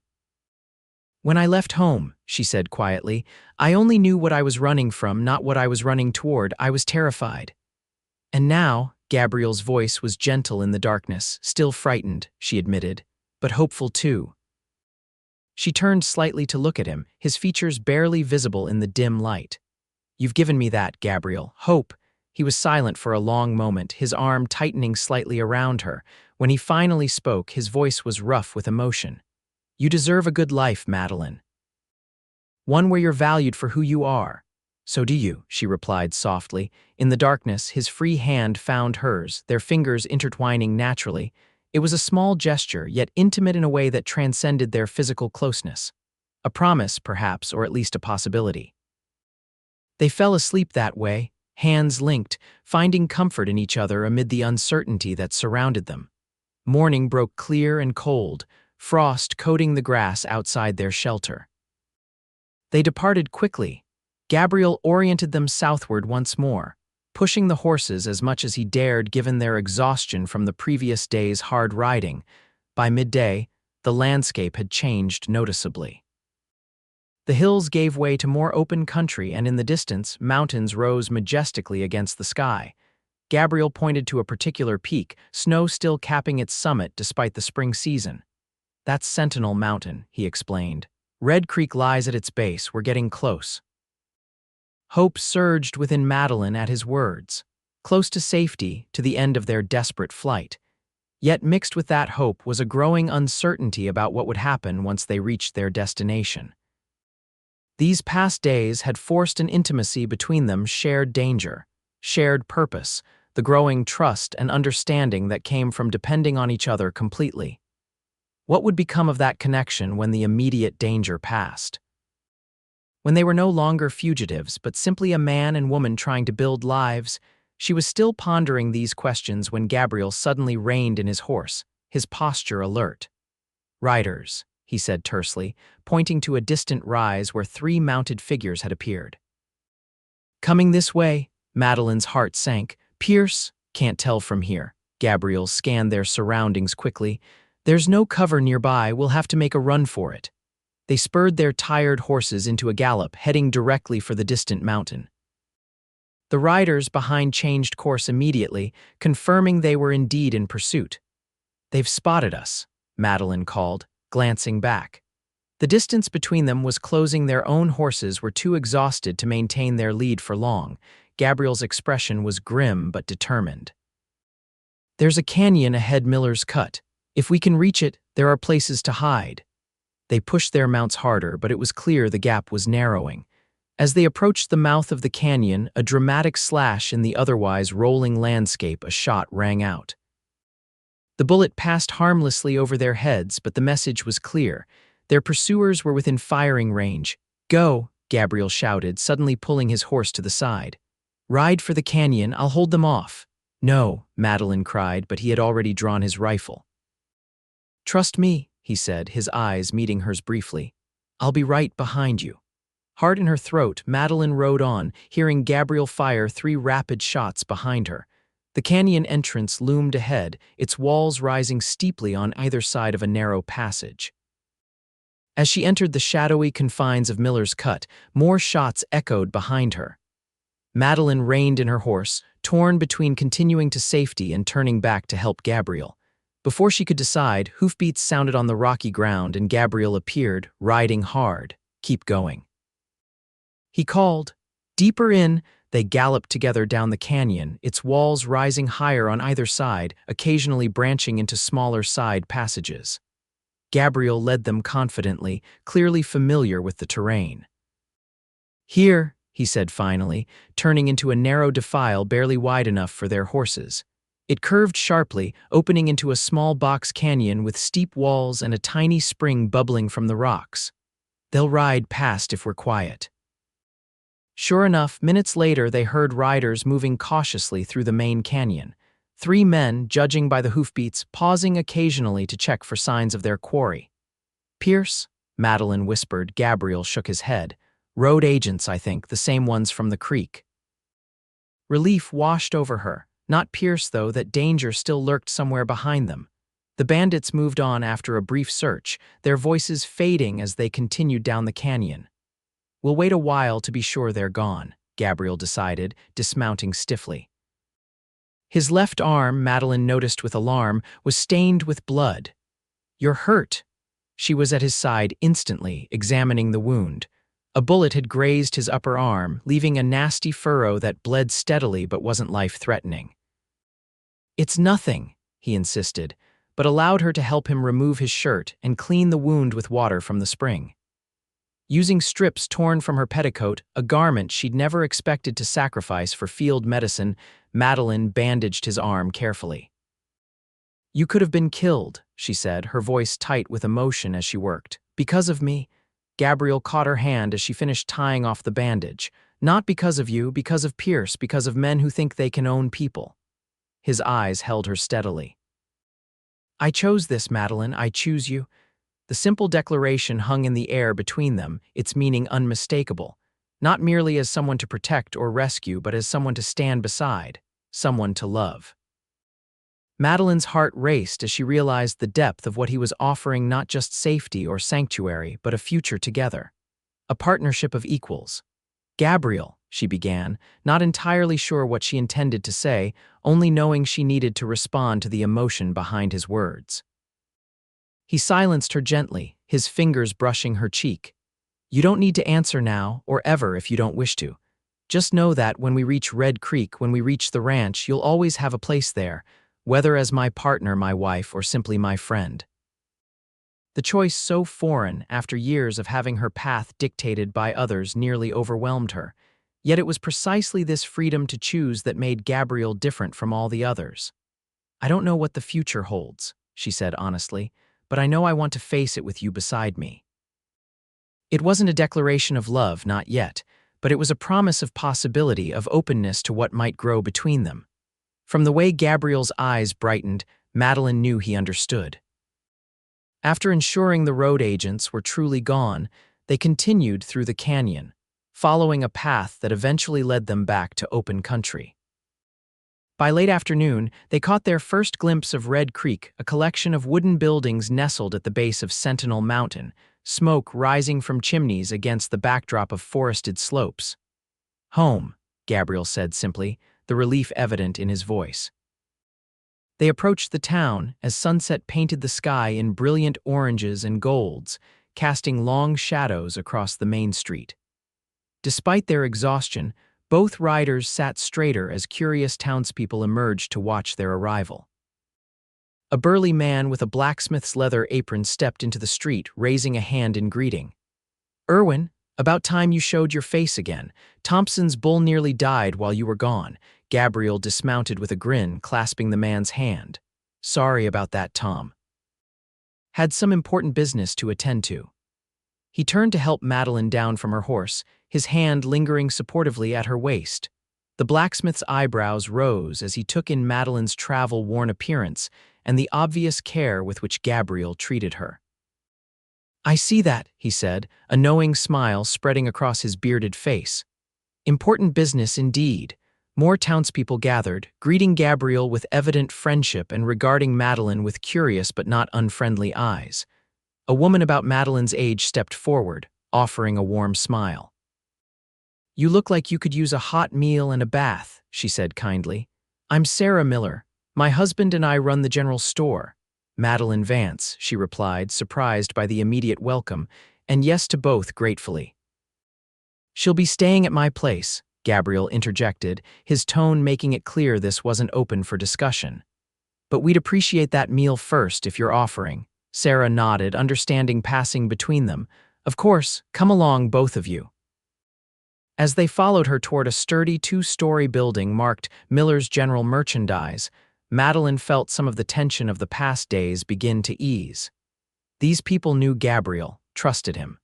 "When I left home," she said quietly, "I only knew what I was running from, not what I was running toward. I was terrified. And now," Gabriel's voice was gentle in the darkness, "still frightened," she admitted, "but hopeful too." She turned slightly to look at him, his features barely visible in the dim light. "You've given me that, Gabriel. Hope." He was silent for a long moment, his arm tightening slightly around her. When he finally spoke, his voice was rough with emotion. "You deserve a good life, Madeline. One where you're valued for who you are." "So do you," she replied softly. In the darkness, his free hand found hers, their fingers intertwining naturally. It was a small gesture, yet intimate in a way that transcended their physical closeness. A promise, perhaps, or at least a possibility. They fell asleep that way, hands linked, finding comfort in each other amid the uncertainty that surrounded them. Morning broke clear and cold, frost coating the grass outside their shelter. They departed quickly. Gabriel oriented them southward once more, pushing the horses as much as he dared given their exhaustion from the previous day's hard riding. By midday, the landscape had changed noticeably. The hills gave way to more open country, and in the distance, mountains rose majestically against the sky. Gabriel pointed to a particular peak, snow still capping its summit despite the spring season. "That's Sentinel Mountain," he explained. "Red Creek lies at its base. We're getting close." Hope surged within Madeline at his words. Close to safety, to the end of their desperate flight. Yet mixed with that hope was a growing uncertainty about what would happen once they reached their destination. These past days had forced an intimacy between them, shared danger, shared purpose, the growing trust and understanding that came from depending on each other completely. What would become of that connection when the immediate danger passed? When they were no longer fugitives, but simply a man and woman trying to build lives? She was still pondering these questions when Gabriel suddenly reined in his horse, his posture alert. "Riders," he said tersely, pointing to a distant rise where 3 mounted figures had appeared. "Coming this way," Madeline's heart sank. "Pierce? Can't tell from here." Gabriel scanned their surroundings quickly. "There's no cover nearby. We'll have to make a run for it." They spurred their tired horses into a gallop, heading directly for the distant mountain. The riders behind changed course immediately, confirming they were indeed in pursuit. "They've spotted us," Madeline called, glancing back. The distance between them was closing. Their own horses were too exhausted to maintain their lead for long. Gabriel's expression was grim but determined. "There's a canyon ahead, Miller's Cut. If we can reach it, there are places to hide." They pushed their mounts harder, but it was clear the gap was narrowing. As they approached the mouth of the canyon, a dramatic slash in the otherwise rolling landscape, a shot rang out. The bullet passed harmlessly over their heads, but the message was clear. Their pursuers were within firing range. "Go," Gabriel shouted, suddenly pulling his horse to the side. "Ride for the canyon, I'll hold them off." "No," Madeline cried, but he had already drawn his rifle. "Trust me," he said, his eyes meeting hers briefly. "I'll be right behind you." Heart in her throat, Madeline rode on, hearing Gabriel fire 3 rapid shots behind her. The canyon entrance loomed ahead, its walls rising steeply on either side of a narrow passage. As she entered the shadowy confines of Miller's Cut, more shots echoed behind her. Madeline reined in her horse, torn between continuing to safety and turning back to help Gabriel. Before she could decide, hoofbeats sounded on the rocky ground and Gabriel appeared, riding hard. "Keep going." He called. Deeper in, they galloped together down the canyon, its walls rising higher on either side, occasionally branching into smaller side passages. Gabriel led them confidently, clearly familiar with the terrain. "Here," he said finally, turning into a narrow defile barely wide enough for their horses. It curved sharply, opening into a small box canyon with steep walls and a tiny spring bubbling from the rocks. "They'll ride past if we're quiet." Sure enough, minutes later they heard riders moving cautiously through the main canyon. 3 men, judging by the hoofbeats, pausing occasionally to check for signs of their quarry. "Pierce?" Madeline whispered. Gabriel shook his head. "Road agents, I think, the same ones from the creek." Relief washed over her. Not Pierce, though, that danger still lurked somewhere behind them. The bandits moved on after a brief search, their voices fading as they continued down the canyon. "We'll wait a while to be sure they're gone," Gabriel decided, dismounting stiffly. His left arm, Madeline noticed with alarm, was stained with blood. "You're hurt." She was at his side instantly, examining the wound. A bullet had grazed his upper arm, leaving a nasty furrow that bled steadily but wasn't life-threatening. "It's nothing," he insisted, but allowed her to help him remove his shirt and clean the wound with water from the spring. Using strips torn from her petticoat, a garment she'd never expected to sacrifice for field medicine, Madeline bandaged his arm carefully. "You could have been killed," she said, her voice tight with emotion as she worked. "Because of me." Gabriel caught her hand as she finished tying off the bandage. "Not because of you, because of Pierce, because of men who think they can own people." His eyes held her steadily. "I chose this, Madeline, I choose you." The simple declaration hung in the air between them, its meaning unmistakable. Not merely as someone to protect or rescue, but as someone to stand beside, someone to love. Madeline's heart raced as she realized the depth of what he was offering, not just safety or sanctuary, but a future together. A partnership of equals. "Gabriel," she began, not entirely sure what she intended to say, only knowing she needed to respond to the emotion behind his words. He silenced her gently, his fingers brushing her cheek. "You don't need to answer now, or ever if you don't wish to. Just know that when we reach Red Creek, when we reach the ranch, you'll always have a place there, whether as my partner, my wife, or simply my friend." The choice, so foreign after years of having her path dictated by others, nearly overwhelmed her. Yet it was precisely this freedom to choose that made Gabriel different from all the others. "I don't know what the future holds," she said honestly, "but I know I want to face it with you beside me." It wasn't a declaration of love, not yet, but it was a promise of possibility, of openness to what might grow between them. From the way Gabriel's eyes brightened, Madeline knew he understood. After ensuring the road agents were truly gone, they continued through the canyon, following a path that eventually led them back to open country. By late afternoon, they caught their first glimpse of Red Creek, a collection of wooden buildings nestled at the base of Sentinel Mountain, smoke rising from chimneys against the backdrop of forested slopes. "Home," Gabriel said simply, the relief evident in his voice. They approached the town as sunset painted the sky in brilliant oranges and golds, casting long shadows across the main street. Despite their exhaustion, both riders sat straighter as curious townspeople emerged to watch their arrival. A burly man with a blacksmith's leather apron stepped into the street, raising a hand in greeting. "Irwin, about time you showed your face again. Thompson's bull nearly died while you were gone." Gabriel dismounted with a grin, clasping the man's hand. "Sorry about that, Tom. Had some important business to attend to." He turned to help Madeline down from her horse, his hand lingering supportively at her waist. The blacksmith's eyebrows rose as he took in Madeline's travel-worn appearance and the obvious care with which Gabriel treated her. "I see that," he said, a knowing smile spreading across his bearded face. "Important business indeed. More townspeople gathered, greeting Gabriel with evident friendship and regarding Madeline with curious but not unfriendly eyes. A woman about Madeline's age stepped forward, offering a warm smile. "You look like you could use a hot meal and a bath," she said kindly. "I'm Sarah Miller. My husband and I run the general store." "Madeline Vance," she replied, surprised by the immediate welcome, and yes to both gratefully. "She'll be staying at my place," Gabriel interjected, his tone making it clear this wasn't open for discussion. "But we'd appreciate that meal first if you're offering." Sarah nodded, understanding passing between them. "Of course, come along, both of you." As they followed her toward a sturdy two-story building marked Miller's General Merchandise, Madeline felt some of the tension of the past days begin to ease. These people knew Gabriel, trusted him.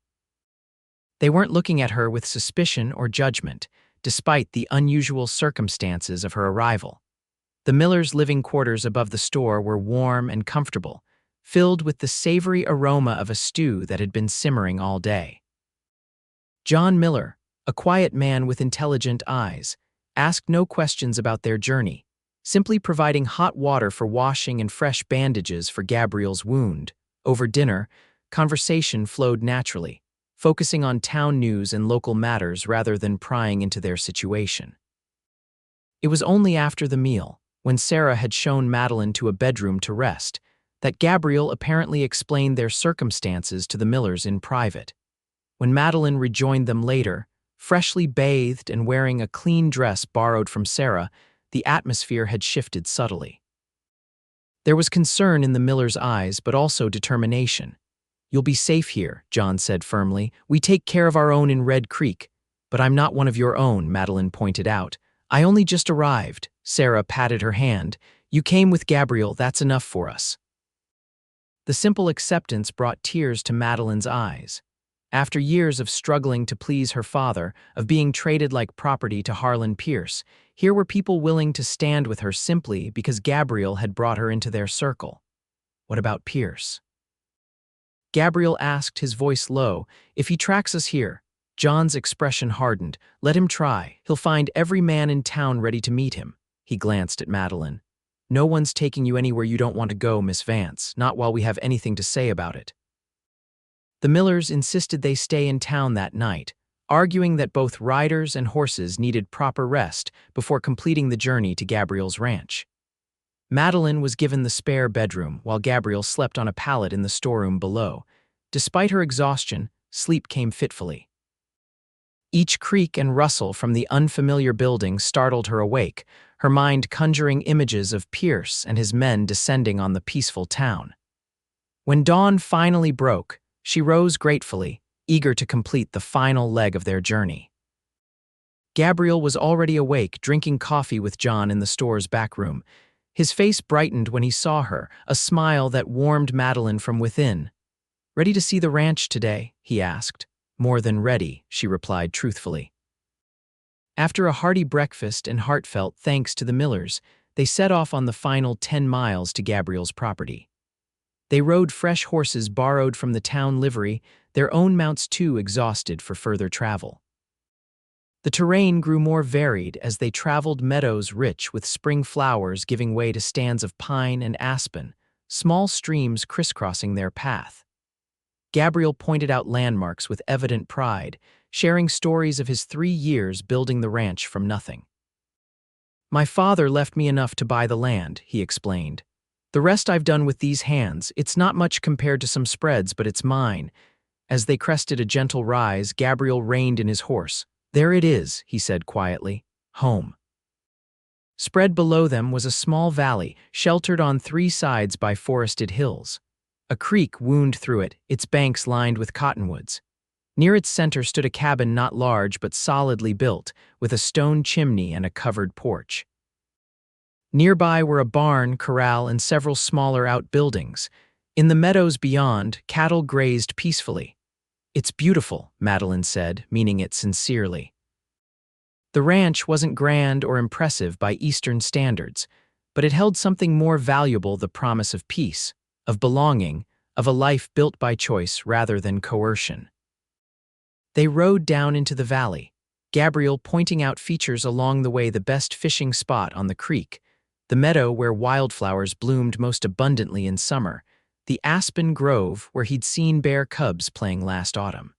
They weren't looking at her with suspicion or judgment, despite the unusual circumstances of her arrival. The Millers' living quarters above the store were warm and comfortable, filled with the savory aroma of a stew that had been simmering all day. John Miller, a quiet man with intelligent eyes, asked no questions about their journey, simply providing hot water for washing and fresh bandages for Gabriel's wound. Over dinner, conversation flowed naturally, focusing on town news and local matters rather than prying into their situation. It was only after the meal, when Sarah had shown Madeline to a bedroom to rest, that Gabriel apparently explained their circumstances to the Millers in private. When Madeline rejoined them later, freshly bathed and wearing a clean dress borrowed from Sarah, the atmosphere had shifted subtly. There was concern in the Millers' eyes, but also determination. "You'll be safe here," John said firmly. "We take care of our own in Red Creek." "But I'm not one of your own," Madeline pointed out. "I only just arrived." Sarah patted her hand. "You came with Gabriel, that's enough for us." The simple acceptance brought tears to Madeline's eyes. After years of struggling to please her father, of being traded like property to Harlan Pierce, here were people willing to stand with her simply because Gabriel had brought her into their circle. "What about Pierce?" Gabriel asked, his voice low. "If he tracks us here." John's expression hardened. "Let him try. He'll find every man in town ready to meet him." He glanced at Madeline. "No one's taking you anywhere you don't want to go, Miss Vance, not while we have anything to say about it." The Millers insisted they stay in town that night, arguing that both riders and horses needed proper rest before completing the journey to Gabriel's ranch. Madeline was given the spare bedroom, while Gabriel slept on a pallet in the storeroom below. Despite her exhaustion, sleep came fitfully. Each creak and rustle from the unfamiliar building startled her awake, her mind conjuring images of Pierce and his men descending on the peaceful town. When dawn finally broke, she rose gratefully, eager to complete the final leg of their journey. Gabriel was already awake, drinking coffee with John in the store's back room. His face brightened when he saw her, a smile that warmed Madeline from within. "Ready to see the ranch today?" he asked. "More than ready," she replied truthfully. After a hearty breakfast and heartfelt thanks to the Millers, they set off on the final 10 miles to Gabriel's property. They rode fresh horses borrowed from the town livery, their own mounts too exhausted for further travel. The terrain grew more varied as they traveled meadows rich with spring flowers giving way to stands of pine and aspen, small streams crisscrossing their path. Gabriel pointed out landmarks with evident pride, sharing stories of his 3 years building the ranch from nothing. "My father left me enough to buy the land," he explained. "The rest I've done with these hands. It's not much compared to some spreads, but it's mine." As they crested a gentle rise, Gabriel reined in his horse. "There it is," he said quietly. "Home." Spread below them was a small valley, sheltered on 3 sides by forested hills. A creek wound through it, its banks lined with cottonwoods. Near its center stood a cabin not large but solidly built, with a stone chimney and a covered porch. Nearby were a barn, corral, and several smaller outbuildings. In the meadows beyond, cattle grazed peacefully. "It's beautiful," Madeline said, meaning it sincerely. The ranch wasn't grand or impressive by Eastern standards, but it held something more valuable: the promise of peace, of belonging, of a life built by choice rather than coercion. They rode down into the valley. Gabriel pointing out features along the way: the best fishing spot on the creek, the meadow where wildflowers bloomed most abundantly in summer, the aspen grove where he'd seen bear cubs playing last autumn.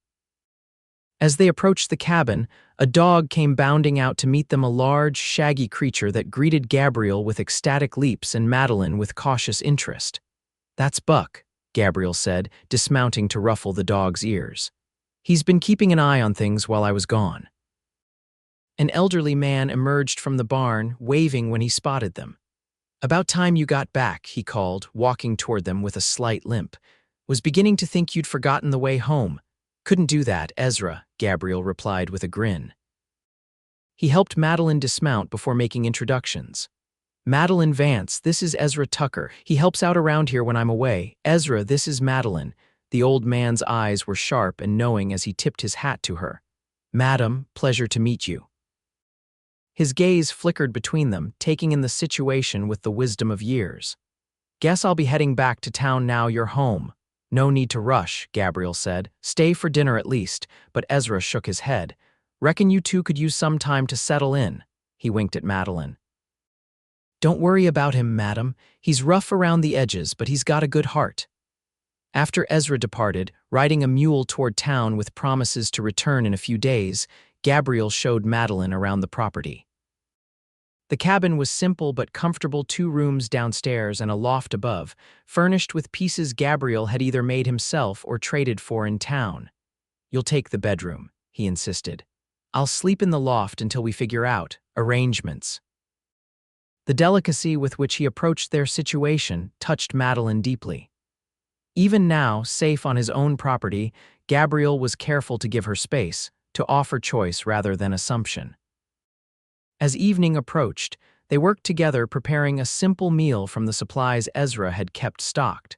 As they approached the cabin, a dog came bounding out to meet them, a large, shaggy creature that greeted Gabriel with ecstatic leaps and Madeline with cautious interest. "That's Buck," Gabriel said, dismounting to ruffle the dog's ears. "He's been keeping an eye on things while I was gone." An elderly man emerged from the barn, waving when he spotted them. "About time you got back," he called, walking toward them with a slight limp. "Was beginning to think you'd forgotten the way home." "Couldn't do that, Ezra," Gabriel replied with a grin. He helped Madeline dismount before making introductions. "Madeline Vance, this is Ezra Tucker. He helps out around here when I'm away. Ezra, this is Madeline." The old man's eyes were sharp and knowing as he tipped his hat to her. "Madam, pleasure to meet you." His gaze flickered between them, taking in the situation with the wisdom of years. "Guess I'll be heading back to town now you're home." "No need to rush," Gabriel said. "Stay for dinner at least," but Ezra shook his head. "Reckon you two could use some time to settle in." He winked at Madeline. "Don't worry about him, madam. He's rough around the edges, but he's got a good heart." After Ezra departed, riding a mule toward town with promises to return in a few days, Gabriel showed Madeline around the property. The cabin was simple but comfortable: 2 rooms downstairs and a loft above, furnished with pieces Gabriel had either made himself or traded for in town. "You'll take the bedroom," he insisted. "I'll sleep in the loft until we figure out arrangements." The delicacy with which he approached their situation touched Madeline deeply. Even now, safe on his own property, Gabriel was careful to give her space, to offer choice rather than assumption. As evening approached, they worked together preparing a simple meal from the supplies Ezra had kept stocked.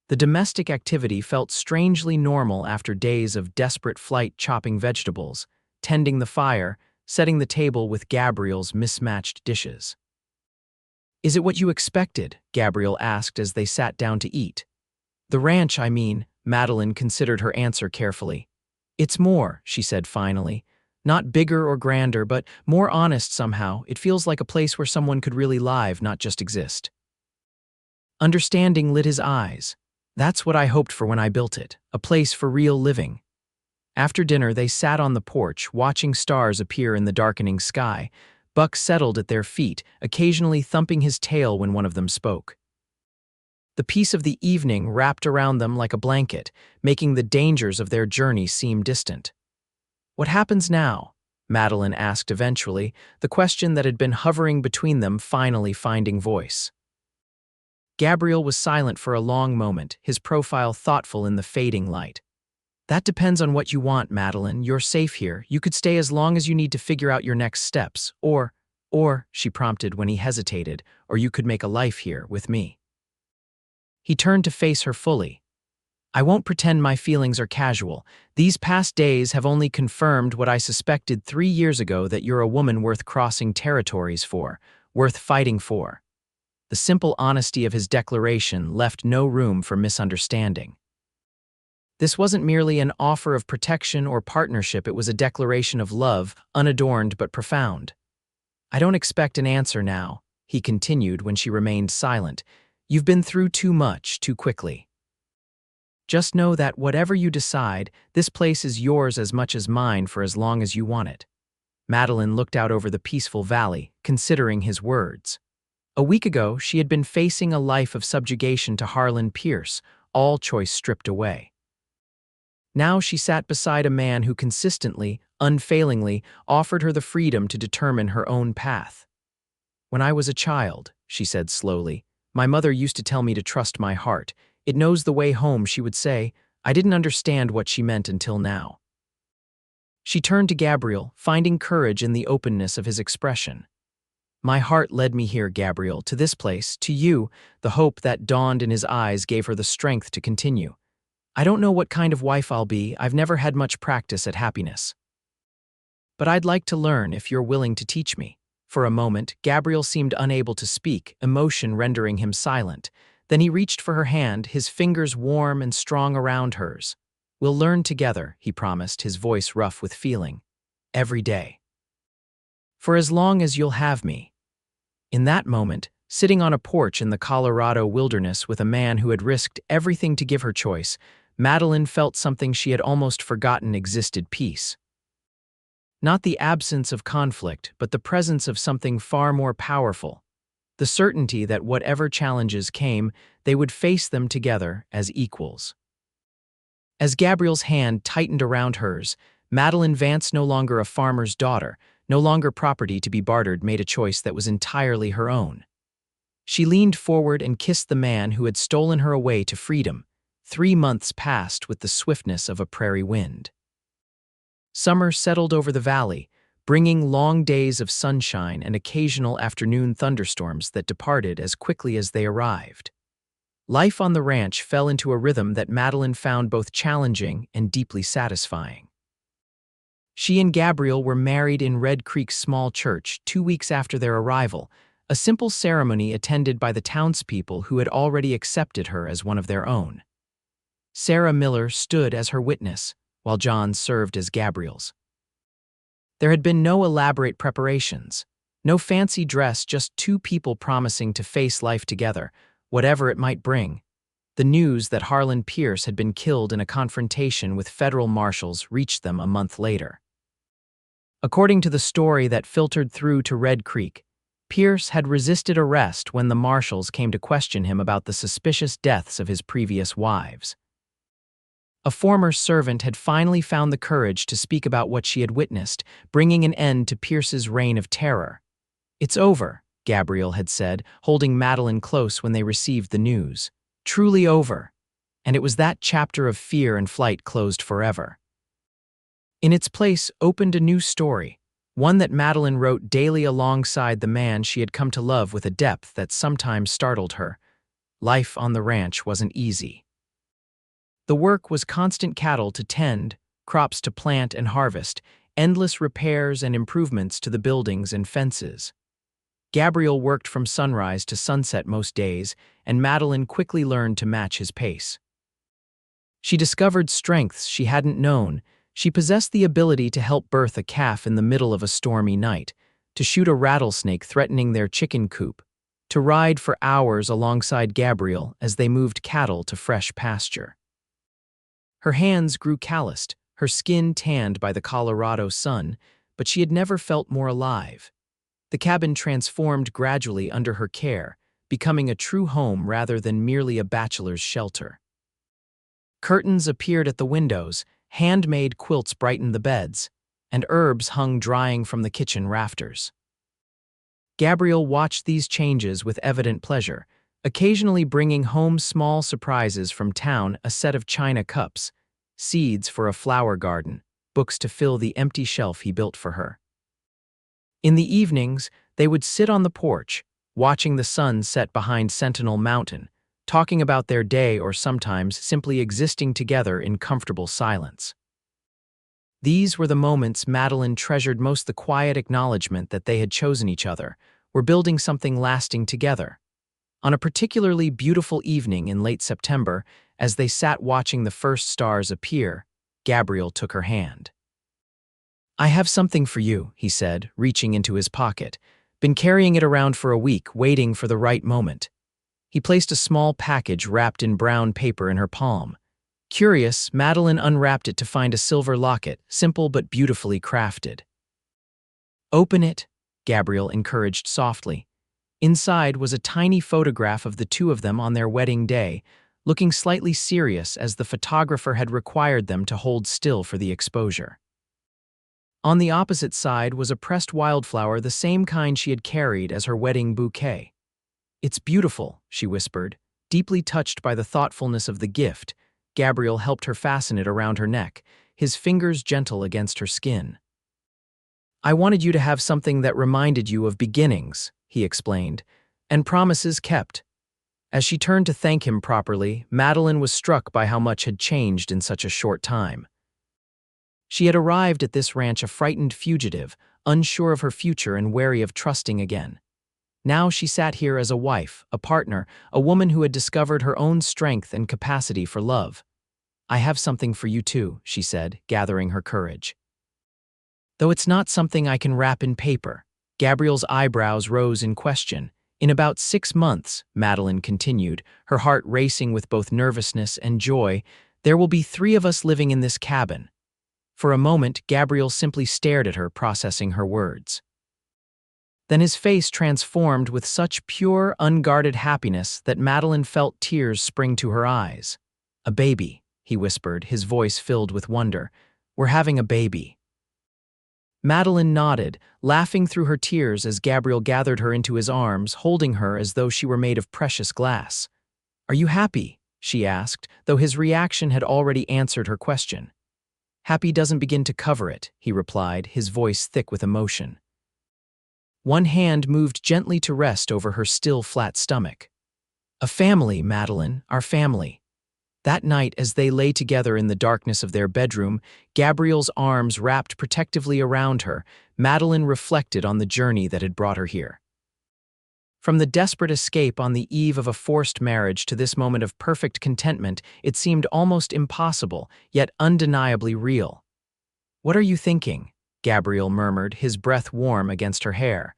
The domestic activity felt strangely normal after days of desperate flight, chopping vegetables, tending the fire, setting the table with Gabriel's mismatched dishes. "Is it what you expected?" Gabriel asked as they sat down to eat. "The ranch, I mean." Madeline considered her answer carefully. "It's more," she said finally. "Not bigger or grander, but more honest somehow. It feels like a place where someone could really live, not just exist." Understanding lit his eyes. "That's what I hoped for when I built it, a place for real living." After dinner, they sat on the porch, watching stars appear in the darkening sky. Buck settled at their feet, occasionally thumping his tail when one of them spoke. The peace of the evening wrapped around them like a blanket, making the dangers of their journey seem distant. "What happens now?" Madeline asked eventually, the question that had been hovering between them finally finding voice. Gabriel was silent for a long moment, his profile thoughtful in the fading light. "That depends on what you want, Madeline. You're safe here. You could stay as long as you need to figure out your next steps. Or, she prompted when he hesitated, "or you could make a life here with me." He turned to face her fully. "I won't pretend my feelings are casual. These past days have only confirmed what I suspected 3 years ago, that you're a woman worth crossing territories for, worth fighting for." The simple honesty of his declaration left no room for misunderstanding. This wasn't merely an offer of protection or partnership, it was a declaration of love, unadorned but profound. "I don't expect an answer now," he continued when she remained silent. "You've been through too much, too quickly. Just know that whatever you decide, this place is yours as much as mine for as long as you want it." Madeline looked out over the peaceful valley, considering his words. A week ago, she had been facing a life of subjugation to Harlan Pierce, all choice stripped away. Now she sat beside a man who consistently, unfailingly, offered her the freedom to determine her own path. "When I was a child," she said slowly, "my mother used to tell me to trust my heart. It knows the way home," she would say. I didn't understand what she meant until now. She turned to Gabriel, finding courage in the openness of his expression. "My heart led me here, Gabriel, to this place, to you." The hope that dawned in his eyes gave her the strength to continue. "I don't know what kind of wife I'll be. I've never had much practice at happiness. But I'd like to learn if you're willing to teach me." For a moment, Gabriel seemed unable to speak, emotion rendering him silent. Then he reached for her hand, his fingers warm and strong around hers. "We'll learn together," he promised, his voice rough with feeling. every day. For as long as you'll have me. In that moment, sitting on a porch in the Colorado wilderness with a man who had risked everything to give her choice, Madeline felt something she had almost forgotten existed: peace. Not the absence of conflict, but the presence of something far more powerful. The certainty that whatever challenges came, they would face them together as equals. As Gabriel's hand tightened around hers, Madeline Vance, no longer a farmer's daughter, no longer property to be bartered, made a choice that was entirely her own. She leaned forward and kissed the man who had stolen her away to freedom. 3 months passed with the swiftness of a prairie wind. Summer settled over the valley, bringing long days of sunshine and occasional afternoon thunderstorms that departed as quickly as they arrived. Life on the ranch fell into a rhythm that Madeline found both challenging and deeply satisfying. She and Gabriel were married in Red Creek's small church 2 weeks after their arrival, a simple ceremony attended by the townspeople who had already accepted her as one of their own. Sarah Miller stood as her witness, while John served as Gabriel's. There had been no elaborate preparations, no fancy dress, just 2 people promising to face life together, whatever it might bring. The news that Harlan Pierce had been killed in a confrontation with federal marshals reached them a month later. According to the story that filtered through to Red Creek, Pierce had resisted arrest when the marshals came to question him about the suspicious deaths of his previous wives. A former servant had finally found the courage to speak about what she had witnessed, bringing an end to Pierce's reign of terror. "It's over," Gabriel had said, holding Madeline close when they received the news. "Truly over." And it was that chapter of fear and flight closed forever. In its place opened a new story, one that Madeline wrote daily alongside the man she had come to love with a depth that sometimes startled her. Life on the ranch wasn't easy. The work was constant: cattle to tend, crops to plant and harvest, endless repairs and improvements to the buildings and fences. Gabriel worked from sunrise to sunset most days, and Madeline quickly learned to match his pace. She discovered strengths she hadn't known. She possessed the ability to help birth a calf in the middle of a stormy night, to shoot a rattlesnake threatening their chicken coop, to ride for hours alongside Gabriel as they moved cattle to fresh pasture. Her hands grew calloused, her skin tanned by the Colorado sun, but she had never felt more alive. The cabin transformed gradually under her care, becoming a true home rather than merely a bachelor's shelter. Curtains appeared at the windows, handmade quilts brightened the beds, and herbs hung drying from the kitchen rafters. Gabriel watched these changes with evident pleasure, occasionally bringing home small surprises from town: a set of china cups, seeds for a flower garden, books to fill the empty shelf he built for her. In the evenings, they would sit on the porch, watching the sun set behind Sentinel Mountain, talking about their day or sometimes simply existing together in comfortable silence. These were the moments Madeline treasured most: the quiet acknowledgement that they had chosen each other, were building something lasting together. On a particularly beautiful evening in late September, as they sat watching the first stars appear, Gabriel took her hand. "I have something for you," he said, reaching into his pocket. "Been carrying it around for a week, waiting for the right moment." He placed a small package wrapped in brown paper in her palm. Curious, Madeline unwrapped it to find a silver locket, simple but beautifully crafted. "Open it," Gabriel encouraged softly. Inside was a tiny photograph of the 2 of them on their wedding day, looking slightly serious as the photographer had required them to hold still for the exposure. On the opposite side was a pressed wildflower, the same kind she had carried as her wedding bouquet. "It's beautiful," she whispered, deeply touched by the thoughtfulness of the gift. Gabriel helped her fasten it around her neck, his fingers gentle against her skin. "I wanted you to have something that reminded you of beginnings," he explained, "and promises kept." As she turned to thank him properly, Madeline was struck by how much had changed in such a short time. She had arrived at this ranch a frightened fugitive, unsure of her future and wary of trusting again. Now she sat here as a wife, a partner, a woman who had discovered her own strength and capacity for love. "I have something for you too," she said, gathering her courage. Though it's not something I can wrap in paper. Gabriel's eyebrows rose in question. In about 6 months, Madeline continued, her heart racing with both nervousness and joy, there will be 3 of us living in this cabin. For a moment, Gabriel simply stared at her, processing her words. Then his face transformed with such pure, unguarded happiness that Madeline felt tears spring to her eyes. "A baby," he whispered, his voice filled with wonder. "We're having a baby." Madeline nodded, laughing through her tears as Gabriel gathered her into his arms, holding her as though she were made of precious glass. "Are you happy?" she asked, though his reaction had already answered her question. "Happy doesn't begin to cover it," he replied, his voice thick with emotion. One hand moved gently to rest over her still flat stomach. "A family, Madeline, our family." That night, as they lay together in the darkness of their bedroom, Gabriel's arms wrapped protectively around her, Madeline reflected on the journey that had brought her here. From the desperate escape on the eve of a forced marriage to this moment of perfect contentment, it seemed almost impossible, yet undeniably real. "What are you thinking?" Gabriel murmured, his breath warm against her hair.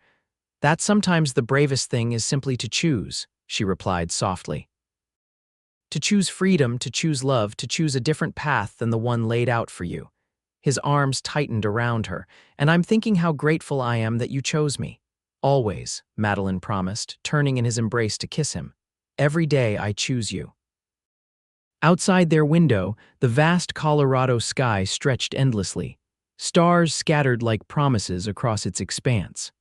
"That sometimes the bravest thing is simply to choose," she replied softly. "To choose freedom, to choose love, to choose a different path than the one laid out for you." His arms tightened around her. "And I'm thinking how grateful I am that you chose me." "Always," Madeline promised, turning in his embrace to kiss him. "Every day I choose you." Outside their window, the vast Colorado sky stretched endlessly, stars scattered like promises across its expanse.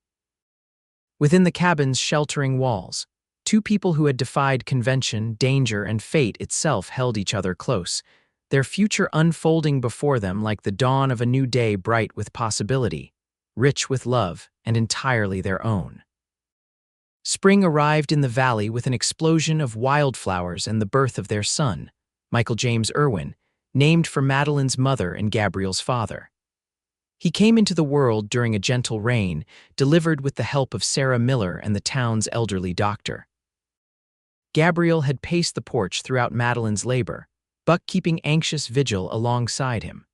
Within the cabin's sheltering walls, 2 people who had defied convention, danger, and fate itself held each other close, their future unfolding before them like the dawn of a new day, bright with possibility, rich with love, and entirely their own. Spring arrived in the valley with an explosion of wildflowers and the birth of their son, Michael James Irwin, named for Madeline's mother and Gabriel's father. He came into the world during a gentle rain, delivered with the help of Sarah Miller and the town's elderly doctor. Gabriel had paced the porch throughout Madeline's labor, Buck keeping anxious vigil alongside him.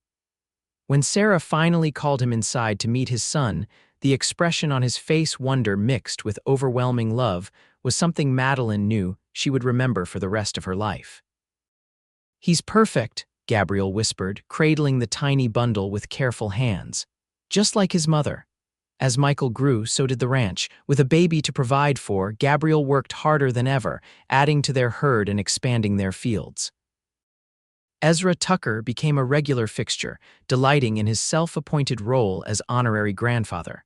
When Sarah finally called him inside to meet his son, the expression on his face, wonder mixed with overwhelming love, was something Madeline knew she would remember for the rest of her life. "He's perfect," Gabriel whispered, cradling the tiny bundle with careful hands. "Just like his mother." As Michael grew, so did the ranch. With a baby to provide for, Gabriel worked harder than ever, adding to their herd and expanding their fields. Ezra Tucker became a regular fixture, delighting in his self-appointed role as honorary grandfather.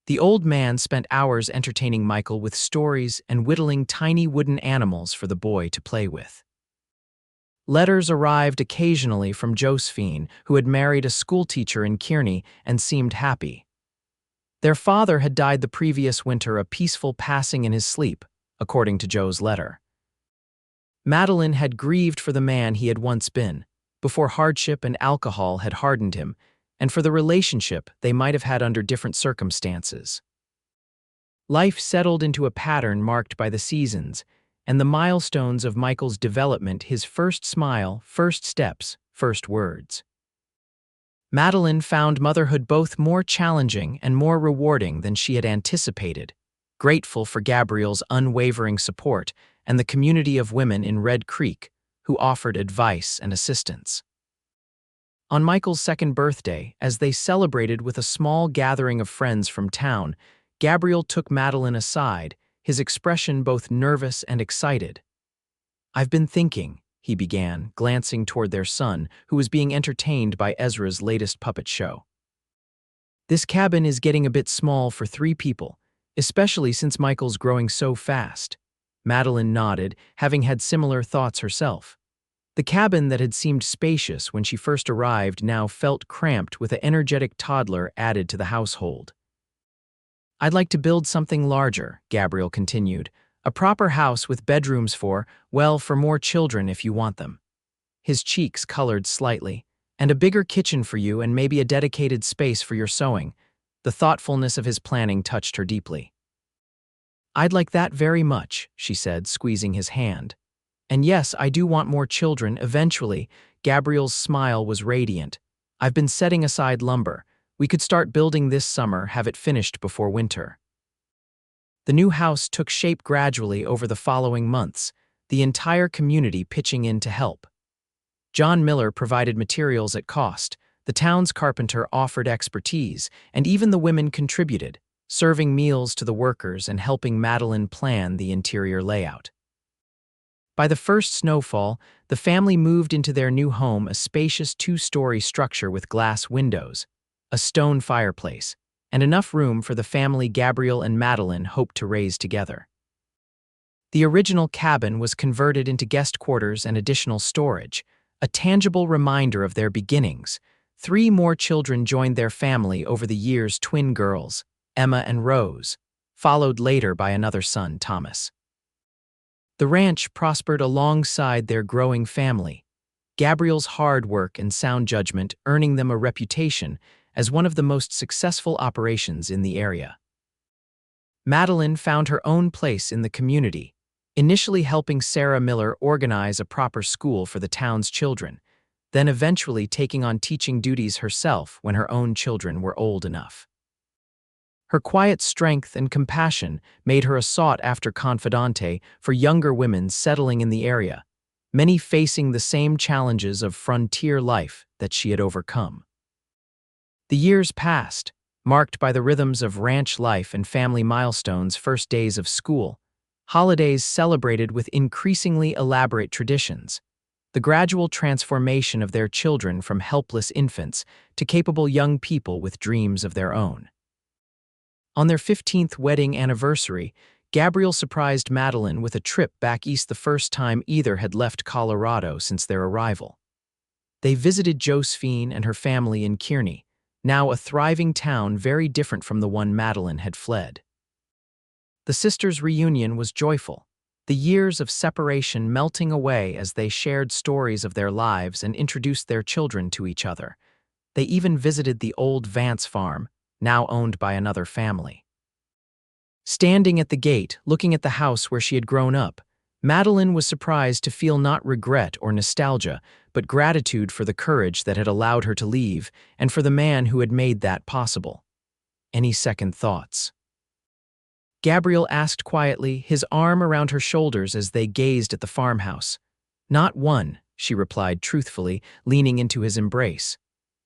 The old man spent hours entertaining Michael with stories and whittling tiny wooden animals for the boy to play with. Letters arrived occasionally from Josephine, who had married a schoolteacher in Kearney and seemed happy. Their father had died the previous winter, a peaceful passing in his sleep, according to Joe's letter. Madeline had grieved for the man he had once been, before hardship and alcohol had hardened him, and for the relationship they might have had under different circumstances. Life settled into a pattern marked by the seasons, and the milestones of Michael's development: his first smile, first steps, first words. Madeline found motherhood both more challenging and more rewarding than she had anticipated, grateful for Gabriel's unwavering support and the community of women in Red Creek who offered advice and assistance. On Michael's 2nd birthday, as they celebrated with a small gathering of friends from town, Gabriel took Madeline aside, his expression both nervous and excited. "I've been thinking," he began, glancing toward their son, who was being entertained by Ezra's latest puppet show. "This cabin is getting a bit small for 3 people, especially since Michael's growing so fast." Madeline nodded, having had similar thoughts herself. The cabin that had seemed spacious when she first arrived now felt cramped with an energetic toddler added to the household. "I'd like to build something larger," Gabriel continued. "A proper house with bedrooms for more children if you want them." His cheeks colored slightly. "And a bigger kitchen for you and maybe a dedicated space for your sewing." The thoughtfulness of his planning touched her deeply. "I'd like that very much," she said, squeezing his hand. "And yes, I do want more children eventually." Gabriel's smile was radiant. "I've been setting aside lumber. We could start building this summer, have it finished before winter. The new house took shape gradually over the following months, the entire community pitching in to help. John Miller provided materials at cost, the town's carpenter offered expertise, and even the women contributed, serving meals to the workers and helping Madeline plan the interior layout. By the first snowfall, the family moved into their new home, a spacious two-story structure with glass windows, a stone fireplace, and enough room for the family Gabriel and Madeline hoped to raise together. The original cabin was converted into guest quarters and additional storage, a tangible reminder of their beginnings. 3 more children joined their family over the years: twin girls, Emma and Rose, followed later by another son, Thomas. The ranch prospered alongside their growing family, Gabriel's hard work and sound judgment earning them a reputation as one of the most successful operations in the area. Madeline found her own place in the community, initially helping Sarah Miller organize a proper school for the town's children, then eventually taking on teaching duties herself when her own children were old enough. Her quiet strength and compassion made her a sought-after confidante for younger women settling in the area, many facing the same challenges of frontier life that she had overcome. The years passed, marked by the rhythms of ranch life and family milestones: first days of school, holidays celebrated with increasingly elaborate traditions, the gradual transformation of their children from helpless infants to capable young people with dreams of their own. On their 15th wedding anniversary, Gabriel surprised Madeline with a trip back east, the first time either had left Colorado since their arrival. They visited Josephine and her family in Kearney, now a thriving town very different from the one Madeline had fled. The sisters' reunion was joyful, the years of separation melting away as they shared stories of their lives and introduced their children to each other. They even visited the old Vance farm, now owned by another family. Standing at the gate, looking at the house where she had grown up, Madeline was surprised to feel not regret or nostalgia, but gratitude for the courage that had allowed her to leave and for the man who had made that possible. Any second thoughts? Gabriel asked quietly, his arm around her shoulders as they gazed at the farmhouse. Not one, she replied truthfully, leaning into his embrace.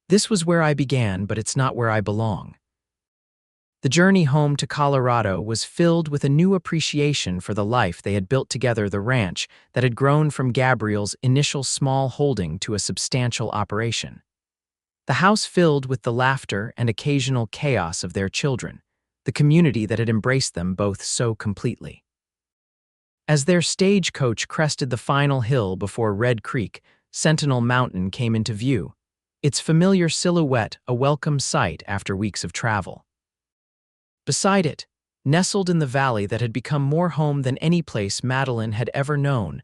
This was where I began, but it's not where I belong. The journey home to Colorado was filled with a new appreciation for the life they had built together, the ranch that had grown from Gabriel's initial small holding to a substantial operation. The house filled with the laughter and occasional chaos of their children, the community that had embraced them both so completely. As their stagecoach crested the final hill before Red Creek, Sentinel Mountain came into view, its familiar silhouette a welcome sight after weeks of travel. Beside it, nestled in the valley that had become more home than any place Madeline had ever known,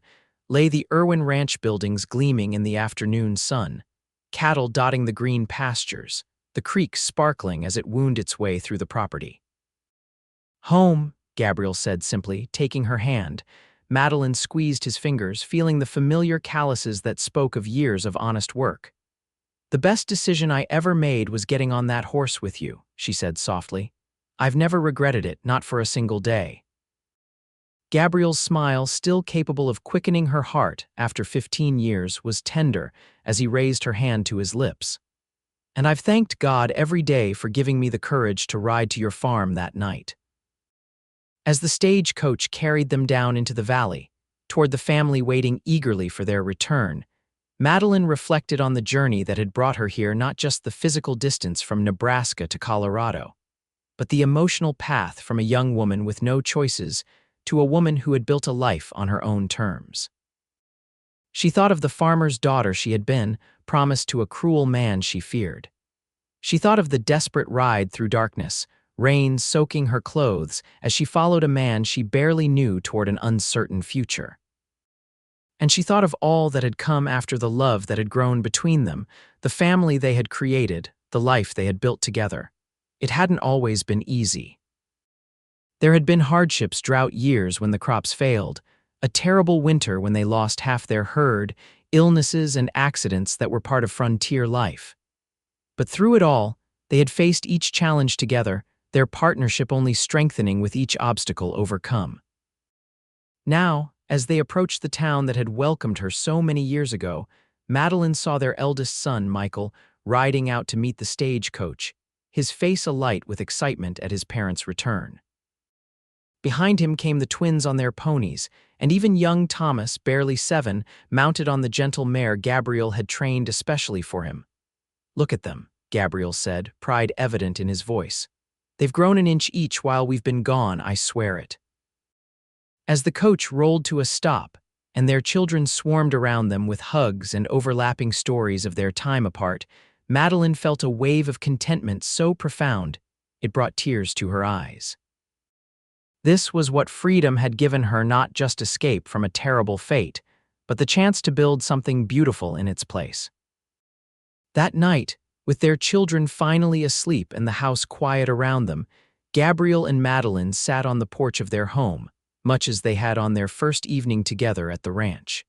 lay the Irwin Ranch buildings gleaming in the afternoon sun, cattle dotting the green pastures, the creek sparkling as it wound its way through the property. Home, Gabriel said simply, taking her hand. Madeline squeezed his fingers, feeling the familiar calluses that spoke of years of honest work. The best decision I ever made was getting on that horse with you, she said softly. I've never regretted it, not for a single day. Gabriel's smile, still capable of quickening her heart after 15 years, was tender as he raised her hand to his lips. And I've thanked God every day for giving me the courage to ride to your farm that night. As the stagecoach carried them down into the valley, toward the family waiting eagerly for their return, Madeline reflected on the journey that had brought her here, not just the physical distance from Nebraska to Colorado, but the emotional path from a young woman with no choices to a woman who had built a life on her own terms. She thought of the farmer's daughter she had been, promised to a cruel man she feared. She thought of the desperate ride through darkness, rain soaking her clothes as she followed a man she barely knew toward an uncertain future. And she thought of all that had come after, the love that had grown between them, the family they had created, the life they had built together. It hadn't always been easy. There had been hardships: drought years when the crops failed, a terrible winter when they lost half their herd, illnesses and accidents that were part of frontier life. But through it all, They had faced each challenge together, their partnership only strengthening with each obstacle overcome. Now, as they approached the town that had welcomed her so many years ago, Madeline saw their eldest son, Michael, riding out to meet the stagecoach, his face alight with excitement at his parents' return. Behind him came the twins on their ponies, and even young Thomas, barely 7, mounted on the gentle mare Gabriel had trained especially for him. "Look at them," Gabriel said, pride evident in his voice. "They've grown an inch each while we've been gone, I swear it." As the coach rolled to a stop, and their children swarmed around them with hugs and overlapping stories of their time apart, Madeline felt a wave of contentment so profound it brought tears to her eyes. This was what freedom had given her, not just escape from a terrible fate, but the chance to build something beautiful in its place. That night, with their children finally asleep and the house quiet around them, Gabriel and Madeline sat on the porch of their home, much as they had on their first evening together at the ranch.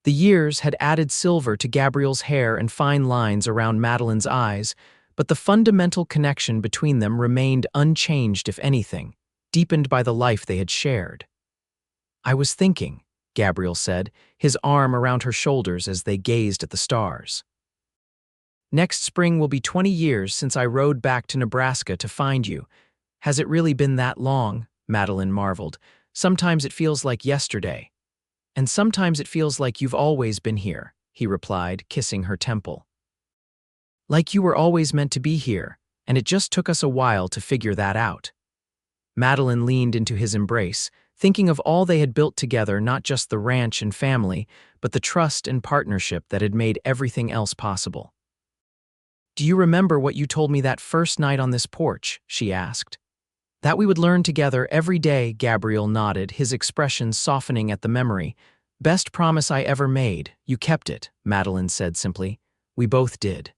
The years had added silver to Gabriel's hair and fine lines around Madeline's eyes, but the fundamental connection between them remained unchanged, if anything, deepened by the life they had shared. "I was thinking," Gabriel said, his arm around her shoulders as they gazed at the stars. "Next spring will be 20 years since I rode back to Nebraska to find you. Has it really been that long?" Madeline marveled. "Sometimes it feels like yesterday. And sometimes it feels like you've always been here," he replied, kissing her temple. "Like you were always meant to be here, and it just took us a while to figure that out." Madeline leaned into his embrace, thinking of all they had built together, not just the ranch and family, but the trust and partnership that had made everything else possible. "Do you remember what you told me that first night on this porch?" she asked. "That we would learn together every day," Gabriel nodded, his expression softening at the memory. "Best promise I ever made. You kept it," Madeline said simply. "We both did."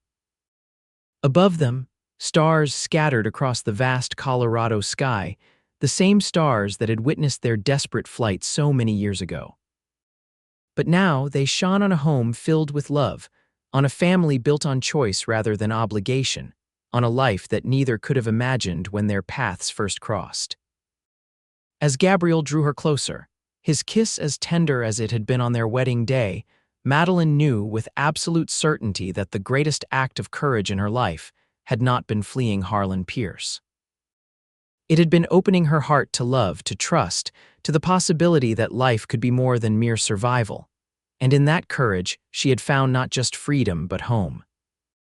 Above them, stars scattered across the vast Colorado sky, the same stars that had witnessed their desperate flight so many years ago. But now they shone on a home filled with love, on a family built on choice rather than obligation, on a life that neither could have imagined when their paths first crossed. As Gabriel drew her closer, his kiss as tender as it had been on their wedding day, Madeline knew with absolute certainty that the greatest act of courage in her life had not been fleeing Harlan Pierce. It had been opening her heart to love, to trust, to the possibility that life could be more than mere survival. And in that courage, she had found not just freedom but home.